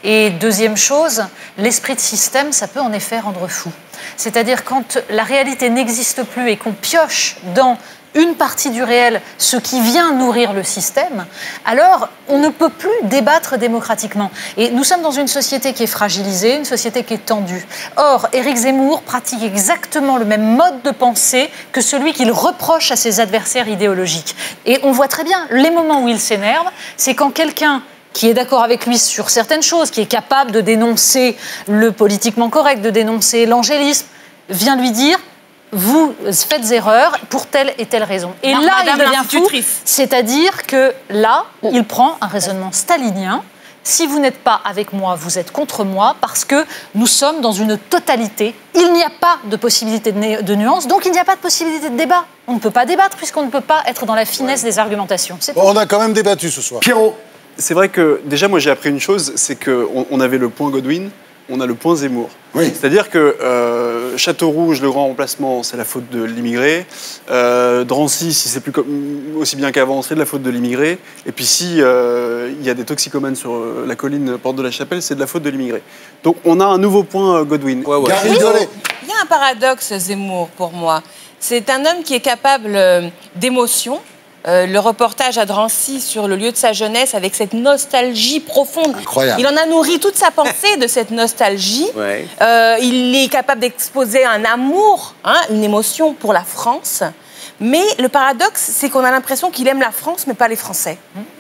Et deuxième chose, l'esprit de système, ça peut en effet rendre fou. C'est-à-dire quand la réalité n'existe plus et qu'on pioche dans une partie du réel, ce qui vient nourrir le système, alors on ne peut plus débattre démocratiquement. Et nous sommes dans une société qui est fragilisée, une société qui est tendue. Or, Éric Zemmour pratique exactement le même mode de pensée que celui qu'il reproche à ses adversaires idéologiques. Et on voit très bien, les moments où il s'énerve, c'est quand quelqu'un qui est d'accord avec lui sur certaines choses, qui est capable de dénoncer le politiquement correct, de dénoncer l'angélisme, vient lui dire « vous faites erreur pour telle et telle raison ». Et là, il devient fou, c'est-à-dire que là, il prend un raisonnement stalinien. Si vous n'êtes pas avec moi, vous êtes contre moi, parce que nous sommes dans une totalité. Il n'y a pas de possibilité de nuance, donc il n'y a pas de possibilité de débat. On ne peut pas débattre puisqu'on ne peut pas être dans la finesse des argumentations. On a quand même débattu ce soir. Pierrot. C'est vrai que, déjà, moi, j'ai appris une chose, c'est qu'on avait le point Godwin, on a le point Zemmour. Oui. C'est-à-dire que Château-Rouge, le grand remplacement, c'est la faute de l'immigré. Drancy, si c'est plus aussi bien qu'avant, c'est de la faute de l'immigré. Et puis si il y a des toxicomanes sur la colline Porte de la Chapelle, c'est de la faute de l'immigré. Donc on a un nouveau point Godwin. Il y a un paradoxe, Zemmour, pour moi. C'est un homme qui est capable d'émotion. Le reportage à Drancy sur le lieu de sa jeunesse avec cette nostalgie profonde. Incroyable. Il en a nourri toute sa pensée de cette nostalgie. Ouais. Il est capable d'exposer un amour, une émotion pour la France. Mais le paradoxe, c'est qu'on a l'impression qu'il aime la France, mais pas les Français.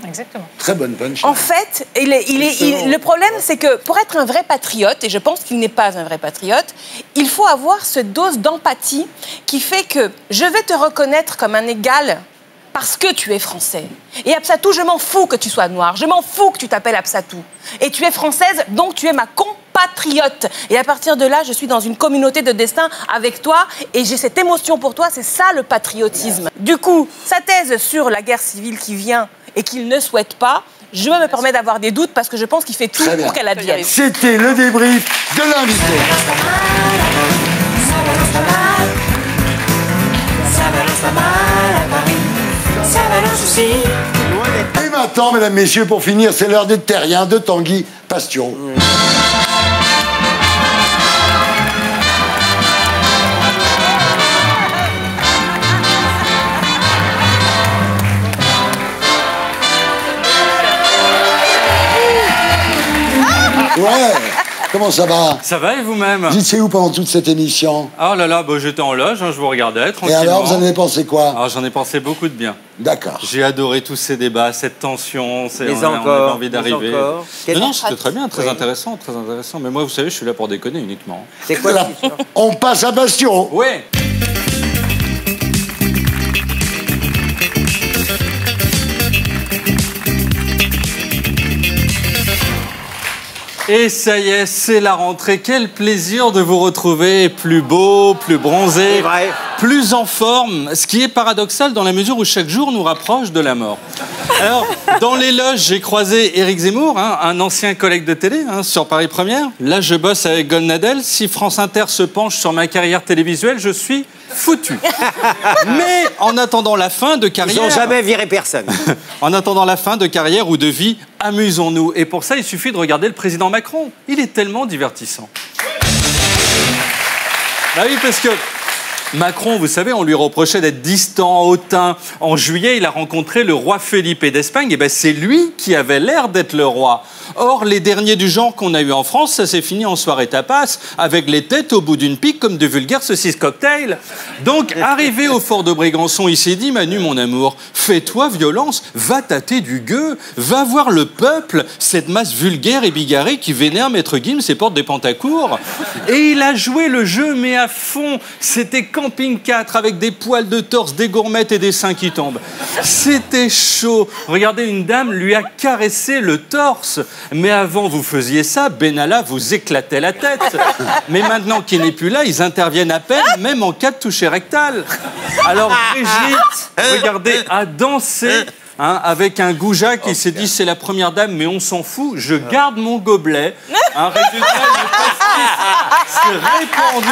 Exactement. Très bonne punch. En fait, le problème, c'est que pour être un vrai patriote, et je pense qu'il n'est pas un vrai patriote, il faut avoir cette dose d'empathie qui fait que je vais te reconnaître comme un égal parce que tu es français. Et Absatou, je m'en fous que tu sois noire, je m'en fous que tu t'appelles Absatou. Et tu es française, donc tu es ma compatriote. Et à partir de là, je suis dans une communauté de destin avec toi et j'ai cette émotion pour toi, c'est ça le patriotisme. Du coup, sa thèse sur la guerre civile qui vient et qu'il ne souhaite pas, je me permets d'avoir des doutes parce que je pense qu'il fait tout pour qu'elle advienne. C'était le débrief de l'invité. Et maintenant, mesdames, messieurs, pour finir, c'est l'heure des terriens de Tanguy Pastion. Ouais. Comment ça va? Ça va et vous-même? Vous étiez où pendant toute cette émission? Oh là là, bah, j'étais en loge, je vous regardais tranquillement. Et alors, vous en avez pensé quoi? Alors, j'en ai pensé beaucoup de bien. D'accord. J'ai adoré tous ces débats, cette tension, on avait envie d'arriver. Non, c'était très bien, très intéressant, très intéressant. Mais moi, vous savez, je suis là pour déconner uniquement. C'est quoi là? On passe à Bastion. Oui. Et ça y est, c'est la rentrée. Quel plaisir de vous retrouver plus beau, plus bronzé, plus en forme. Ce qui est paradoxal dans la mesure où chaque jour nous rapproche de la mort. Alors, dans les loges, j'ai croisé Éric Zemmour, un ancien collègue de télé sur Paris Première. Là, je bosse avec Golnadel. Si France Inter se penche sur ma carrière télévisuelle, je suis foutu. Mais en attendant la fin de carrière... Ils n'ont jamais viré personne. En attendant la fin de carrière ou de vie, amusons-nous. Et pour ça, il suffit de regarder le président Macron. Il est tellement divertissant. Bah oui, parce que Macron, vous savez, on lui reprochait d'être distant, hautain. En juillet, il a rencontré le roi Felipe d'Espagne. Et ben, c'est lui qui avait l'air d'être le roi. Or, les derniers du genre qu'on a eu en France, ça s'est fini en soirée tapas, avec les têtes au bout d'une pique comme de vulgaires saucisses cocktail. Donc, arrivé au fort de Brégançon, il s'est dit, Manu, mon amour, fais-toi violence, va tâter du gueux, va voir le peuple, cette masse vulgaire et bigarrée qui vénère Maître Gims et porte des pantacours. Et il a joué le jeu, mais à fond. C'était Camping 4 avec des poils de torse, des gourmettes et des seins qui tombent. C'était chaud. Regardez, une dame lui a caressé le torse. Mais avant, vous faisiez ça, Benalla vous éclatait la tête. Mais maintenant qu'il n'est plus là, ils interviennent à peine, même en cas de toucher rectal. Alors Brigitte, regardez, a dansé avec un goujat qui s'est dit c'est la première dame, mais on s'en fout, je garde mon gobelet. Un résultat, c'est répandu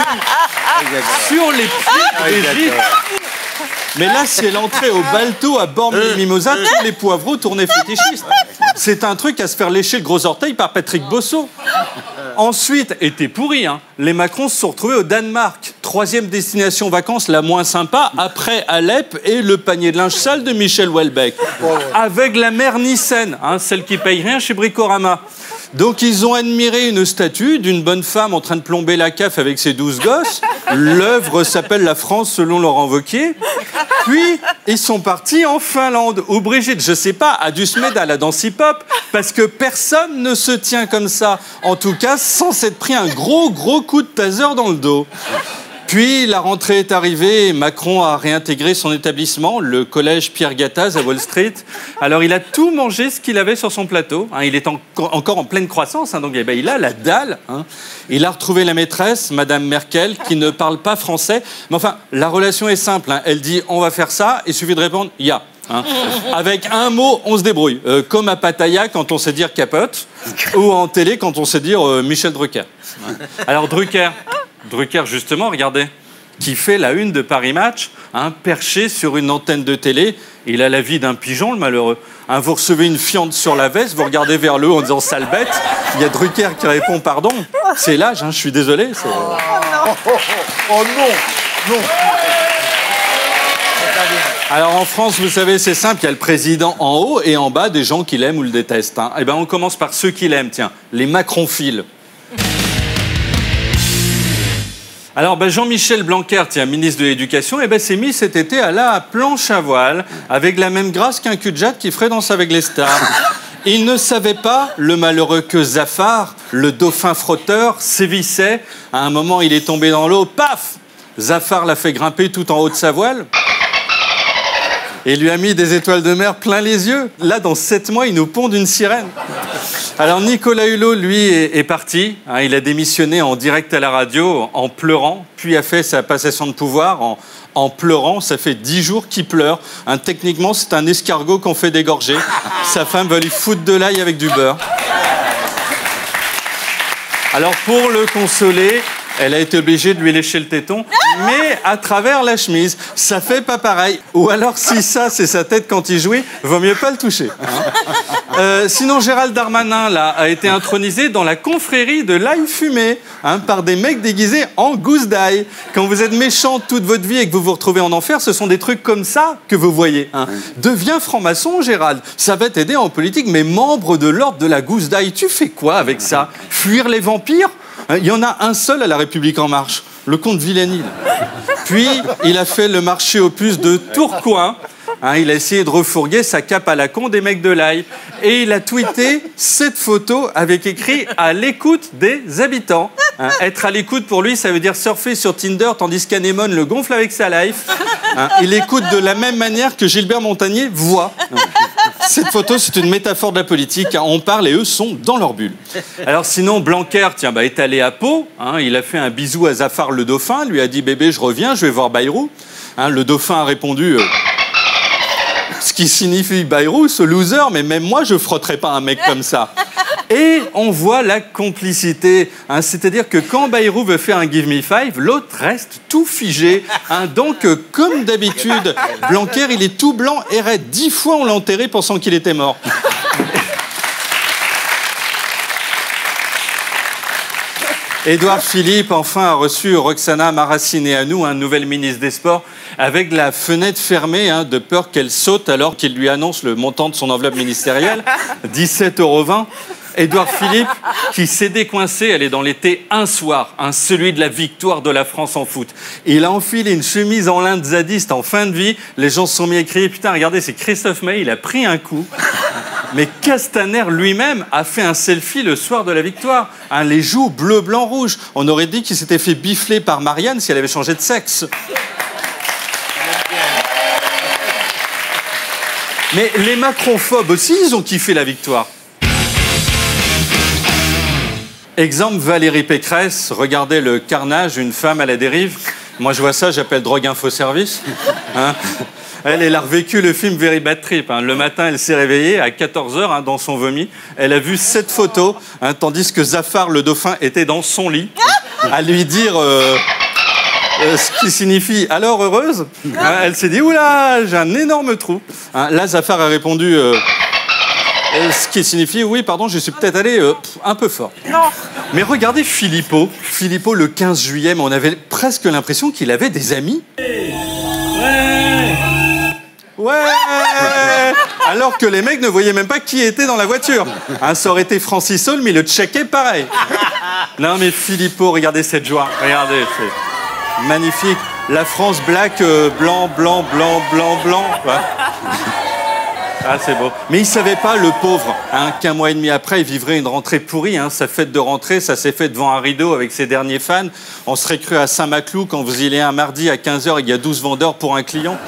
sur les pieds de Brigitte. Mais là, c'est l'entrée au balto à Bormes-les-Mimosas, tous les poivreaux tournés fétichistes. C'est un truc à se faire lécher le gros orteil par Patrick Bosso. Ensuite, et t'es pourri, les Macron se sont retrouvés au Danemark. 3e destination vacances la moins sympa, après Alep et le panier de linge sale de Michel Houellebecq. Avec la mère Nyssen, celle qui paye rien chez Bricorama. Donc ils ont admiré une statue d'une bonne femme en train de plomber la CAF avec ses 12 gosses. L'œuvre s'appelle La France selon Laurent Wauquiez. Puis ils sont partis en Finlande où Brigitte, je sais pas, a dû se mettre à la danse hip-hop parce que personne ne se tient comme ça. En tout cas, sans s'être pris un gros coup de taser dans le dos. Puis la rentrée est arrivée et Macron a réintégré son établissement, le collège Pierre Gattaz à Wall Street. Alors il a tout mangé ce qu'il avait sur son plateau. Il est encore en pleine croissance, donc il a la dalle. Il a retrouvé la maîtresse, Madame Merkel, qui ne parle pas français. Mais enfin, la relation est simple. Elle dit on va faire ça, il suffit de répondre ya. Hein. Avec un mot, on se débrouille. Comme à Pattaya, quand on sait dire capote, ou en télé, quand on sait dire Michel Drucker. Alors Drucker, justement, regardez, qui fait la une de Paris Match, hein, perché sur une antenne de télé. Il a la vie d'un pigeon, le malheureux. Hein, vous recevez une fiente sur la veste, vous regardez vers le haut en disant « sale bête ». Il y a Drucker qui répond « pardon ». C'est l'âge, hein, je suis désolé. Oh non, non. Alors en France, vous savez, c'est simple, il y a le président en haut et en bas des gens qui l'aiment ou le détestent. Hein. Eh bien, on commence par ceux qui l'aiment, tiens, les macronphiles. Alors, Jean-Michel Blanquer, tiens, ministre de l'Éducation, s'est mis cet été à la planche à voile, avec la même grâce qu'un cul-de-jatte qui ferait Danse avec les stars. Il ne savait pas, le malheureux, que Zafar, le dauphin frotteur, sévissait. À un moment, il est tombé dans l'eau, paf! Zafar l'a fait grimper tout en haut de sa voile et lui a mis des étoiles de mer plein les yeux. Là, dans 7 mois, il nous pond d'une sirène. Alors Nicolas Hulot, lui, est parti. Hein, il a démissionné en direct à la radio en pleurant, puis a fait sa passation de pouvoir en pleurant. Ça fait 10 jours qu'il pleure. Hein, techniquement, c'est un escargot qu'on fait dégorger. Sa femme va lui foutre de l'ail avec du beurre. Alors pour le consoler, elle a été obligée de lui lécher le téton, mais à travers la chemise. Ça fait pas pareil. Ou alors, si ça, c'est sa tête quand il jouit, vaut mieux pas le toucher. Hein. Sinon, Gérald Darmanin, là, a été intronisé dans la confrérie de l'ail fumé, hein, par des mecs déguisés en gousse d'ail. Quand vous êtes méchant toute votre vie et que vous vous retrouvez en enfer, ce sont des trucs comme ça que vous voyez. Hein. Deviens franc-maçon, Gérald. Ça va t'aider en politique, mais membre de l'ordre de la gousse d'ail, tu fais quoi avec ça? Fuir les vampires? Il y en a un seul à La République En Marche, le comte Villeneuve. Puis, il a fait le marché aux puces de Tourcoing. Hein, il a essayé de refourguer sa cape à la con des mecs de l'ail. Et il a tweeté cette photo avec écrit « à l'écoute des habitants ». Hein, être à l'écoute pour lui, ça veut dire surfer sur Tinder, tandis qu'Anémone le gonfle avec sa life. Hein, il écoute de la même manière que Gilbert Montagnier voit. Cette photo, c'est une métaphore de la politique. Hein, on parle et eux sont dans leur bulle. Alors sinon, Blanquer, tiens, est allé à Pau. Hein, il a fait un bisou à Zafar le dauphin. Lui a dit « bébé, je reviens, je vais voir Bayrou ». Hein, le dauphin a répondu ce qui signifie Bayrou, ce loser, mais même moi, je frotterais pas un mec comme ça. Et on voit la complicité. Hein, c'est-à-dire que quand Bayrou veut faire un Give Me Five, l'autre reste tout figé. Hein, donc, comme d'habitude, Blanquer, il est tout blanc et raide. 10 fois, on l'a enterré pensant qu'il était mort. Édouard Philippe, enfin, a reçu Roxana Maracineanu, un nouvel ministre des Sports, avec la fenêtre fermée, hein, de peur qu'elle saute alors qu'il lui annonce le montant de son enveloppe ministérielle, 17,20 €. Édouard Philippe, qui s'est décoincé, elle est dans l'été, un soir, hein, celui de la victoire de la France en foot. Il a enfilé une chemise en lin zadiste en fin de vie. Les gens se sont mis à crier, putain, regardez, c'est Christophe Maé, il a pris un coup. Mais Castaner lui-même a fait un selfie le soir de la victoire. Hein, les joues bleu, blanc, rouge. On aurait dit qu'il s'était fait bifler par Marianne si elle avait changé de sexe. Mais les macronphobes aussi, ils ont kiffé la victoire. Exemple, Valérie Pécresse, regardez le carnage, une femme à la dérive. Moi, je vois ça, j'appelle Drogue Info Service. Hein, elle a revécu le film Very Bad Trip. Hein. Le matin, elle s'est réveillée à 14 h, hein, dans son vomi. Elle a vu cette photo, hein, tandis que Zafar, le dauphin, était dans son lit, à lui dire ce qui signifie « alors heureuse ?» hein, elle s'est dit « oula, j'ai un énorme trou hein. ». Là, Zafar a répondu ce qui signifie « oui, pardon, je suis peut-être allé un peu fort ». Mais regardez Philippot. Philippot, le 15 juillet, on avait presque l'impression qu'il avait des amis. Ouais. Alors que les mecs ne voyaient même pas qui était dans la voiture. Hein, ça aurait été Francis Holm, mais le checkait pareil. Non mais Philippot, regardez cette joie. Regardez, c'est magnifique. La France black, blanc, blanc, blanc, blanc, blanc. Ouais. Ah, c'est beau. Mais il ne savait pas, le pauvre, hein, qu'un mois et demi après, il vivrait une rentrée pourrie. Hein. Sa fête de rentrée, ça s'est fait devant un rideau avec ses derniers fans. On serait cru à Saint-Maclou quand vous y allez un mardi à 15 h, il y a 12 vendeurs pour un client.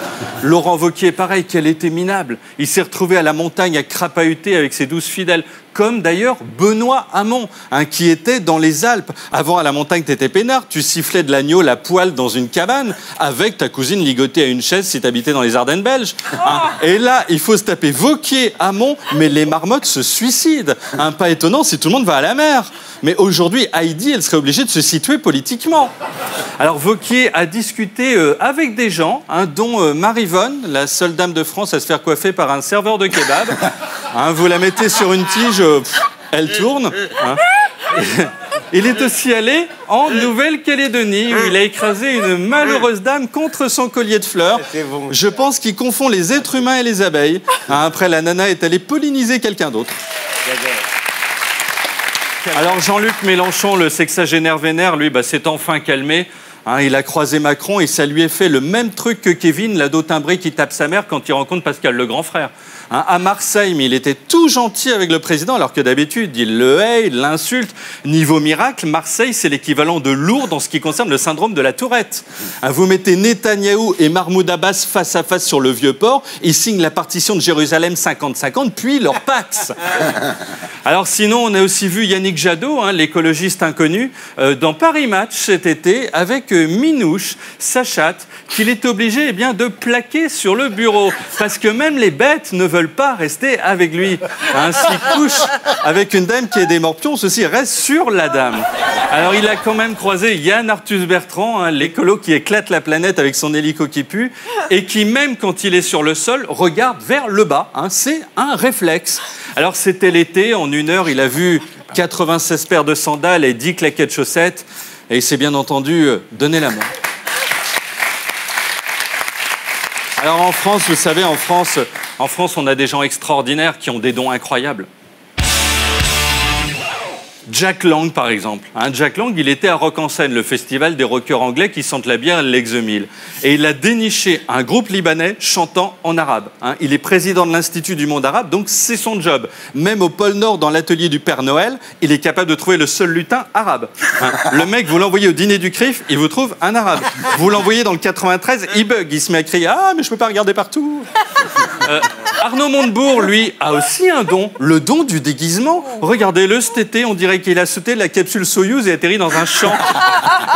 Laurent Wauquiez, pareil, qu'elle était minable. Il s'est retrouvé à la montagne à crapahuter avec ses 12 fidèles. comme d'ailleurs Benoît Hamon, hein, qui était dans les Alpes. Avant, à la montagne, t'étais peinard, tu sifflais de l'agneau la poêle dans une cabane, avec ta cousine ligotée à une chaise si t'habitais dans les Ardennes belges. Hein. Et là, il faut se taper Vauquier, Hamon, mais les marmottes se suicident. Hein, pas étonnant si tout le monde va à la mer. Mais aujourd'hui, Heidi, elle serait obligée de se situer politiquement. Alors, Vauquier a discuté avec des gens, hein, dont Marivonne, la seule dame de France à se faire coiffer par un serveur de kebab. Hein, vous la mettez sur une tige, elle tourne. Hein. Il est aussi allé en Nouvelle-Calédonie, où il a écrasé une malheureuse dame contre son collier de fleurs. Je pense qu'il confond les êtres humains et les abeilles. Hein, après, la nana est allée polliniser quelqu'un d'autre. Alors Jean-Luc Mélenchon, le sexagénaire vénère, lui, s'est enfin calmé. Hein, il a croisé Macron et ça lui a fait le même truc que Kevin, l'ado timbré qui tape sa mère quand il rencontre Pascal, le grand frère. Hein, à Marseille, mais il était tout gentil avec le président, alors que d'habitude, il le hait, il l'insulte. Niveau miracle, Marseille, c'est l'équivalent de Lourdes en ce qui concerne le syndrome de la Tourette. Hein, vous mettez Netanyahou et Mahmoud Abbas face à face sur le Vieux-Port, ils signent la partition de Jérusalem 50-50, puis leur pax. Alors sinon, on a aussi vu Yannick Jadot, hein, l'écologiste inconnu, dans Paris Match cet été, avec Minouche, sa chatte, qu'il est obligé de plaquer sur le bureau. Parce que même les bêtes ne veulent pas rester avec lui. Hein, s'il couche avec une dame qui est des morpions, ceci reste sur la dame. Alors il a quand même croisé Yann Arthus Bertrand, hein, l'écolo qui éclate la planète avec son hélico qui pue, et qui même quand il est sur le sol, regarde vers le bas. Hein, c'est un réflexe. Alors c'était l'été, en 1 heure, il a vu 96 paires de sandales et 10 claquettes de chaussettes. Et il s'est bien entendu donné la main. Alors en France, vous savez, en France, on a des gens extraordinaires qui ont des dons incroyables. Jack Lang, par exemple. Hein, Jack Lang, il était à Rock en Seine, le festival des rockers anglais qui sentent la bière l'Exemil. Et il a déniché un groupe libanais chantant en arabe. Hein, il est président de l'Institut du monde arabe, donc c'est son job. Même au pôle Nord, dans l'atelier du Père Noël, il est capable de trouver le seul lutin arabe. Hein, le mec, vous l'envoyez au dîner du CRIF, il vous trouve un arabe. Vous l'envoyez dans le 93, il bug, il se met à crier « Ah, mais je peux pas regarder partout !» Arnaud Montebourg, lui, a aussi un don, le don du déguisement. Regardez-le cet été, on dirait qu'il a sauté de la capsule Soyouz et atterri dans un champ.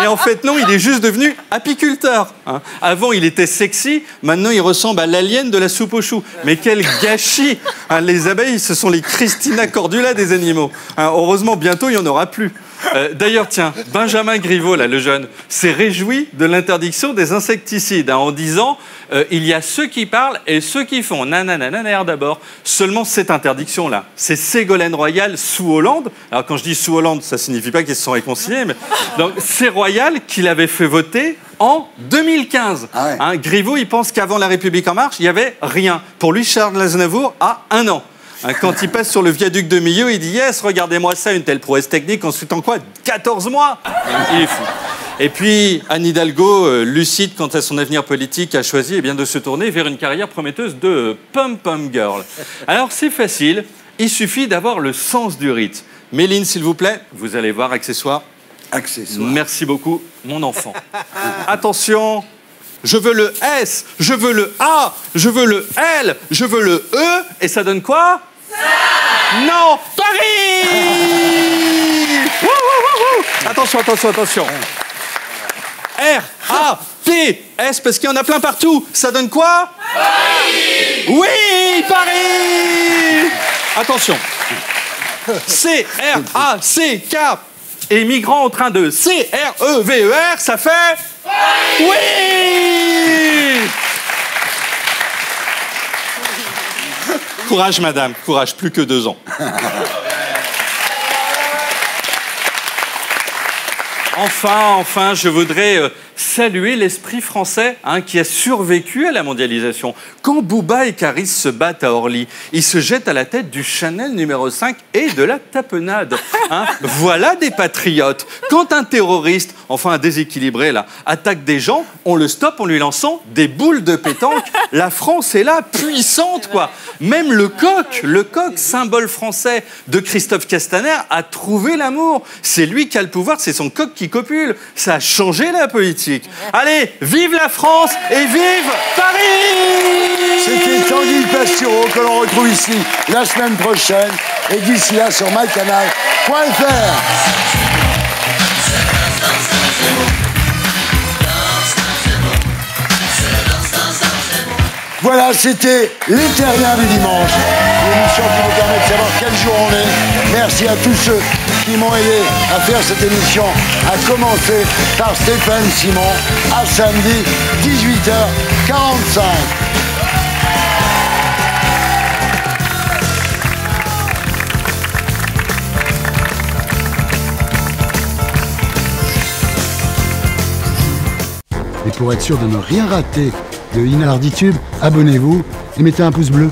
Et en fait, non, il est juste devenu apiculteur. Hein. Avant, il était sexy, maintenant, il ressemble à l'alien de la soupe aux choux. Mais quel gâchis, hein. Les abeilles, ce sont les Christina Cordula des animaux. Hein, heureusement, bientôt, il n'y en aura plus. D'ailleurs, tiens, Benjamin Griveaux, là, le jeune, s'est réjoui de l'interdiction des insecticides, hein, en disant il y a ceux qui parlent et ceux qui font. Nananananer d'abord. Seulement cette interdiction-là, c'est Ségolène Royal sous Hollande. Alors quand je dis sous Hollande, ça ne signifie pas qu'ils se sont réconciliés, mais donc c'est Royal qui l'avait fait voter en 2015. Ah ouais. Hein, Griveaux, il pense qu'avant la République en marche, il n'y avait rien. Pour lui, Charles Aznavour a 1 an. Quand il passe sur le viaduc de Millau, il dit « Yes, regardez-moi ça, une telle prouesse technique, ensuite en quoi 14 mois !» Il est fou. Et puis, Anne Hidalgo, lucide quant à son avenir politique, a choisi de se tourner vers une carrière prometteuse de pom-pom girl. Alors, c'est facile, il suffit d'avoir le sens du rythme. Méline, s'il vous plaît, vous allez voir, accessoire. Accessoire. Merci beaucoup, mon enfant. Attention, je veux le S, je veux le A, je veux le L, je veux le E, et ça donne quoi ? Non, Paris. Wouh, wouh, wouh. Attention, attention, attention. R, A, T, S, parce qu'il y en a plein partout. Ça donne quoi ? Paris. Oui, Paris. Attention. C, R, A, C, K. Et migrants en train de C, R, E, V, E, R, ça fait Paris. Oui. Courage, madame, courage, plus que 2 ans. Enfin, je voudrais saluer l'esprit français qui a survécu à la mondialisation. Quand Booba et Caris se battent à Orly, ils se jettent à la tête du Chanel numéro 5 et de la tapenade. Voilà des patriotes. Quand un terroriste, un déséquilibré, là, attaque des gens, on le stoppe en lui lançant des boules de pétanque. La France est là, puissante, quoi. Même le coq, symbole français de Christophe Castaner, a trouvé l'amour. C'est lui qui a le pouvoir, c'est son coq qui copule. Ça a changé la politique. Allez, vive la France et vive Paris! C'était Tanguy Pastureau que l'on retrouve ici la semaine prochaine. et d'ici là sur mycanal.fr. Voilà, c'était Les Terriens du dimanche, l'émission qui nous permet de savoir quel jour on est. Merci à tous ceux qui m'ont aidé à faire cette émission, à commencer par Stéphane Simon, à samedi, 18h45. Et pour être sûr de ne rien rater de Inarditube, abonnez-vous et mettez un pouce bleu.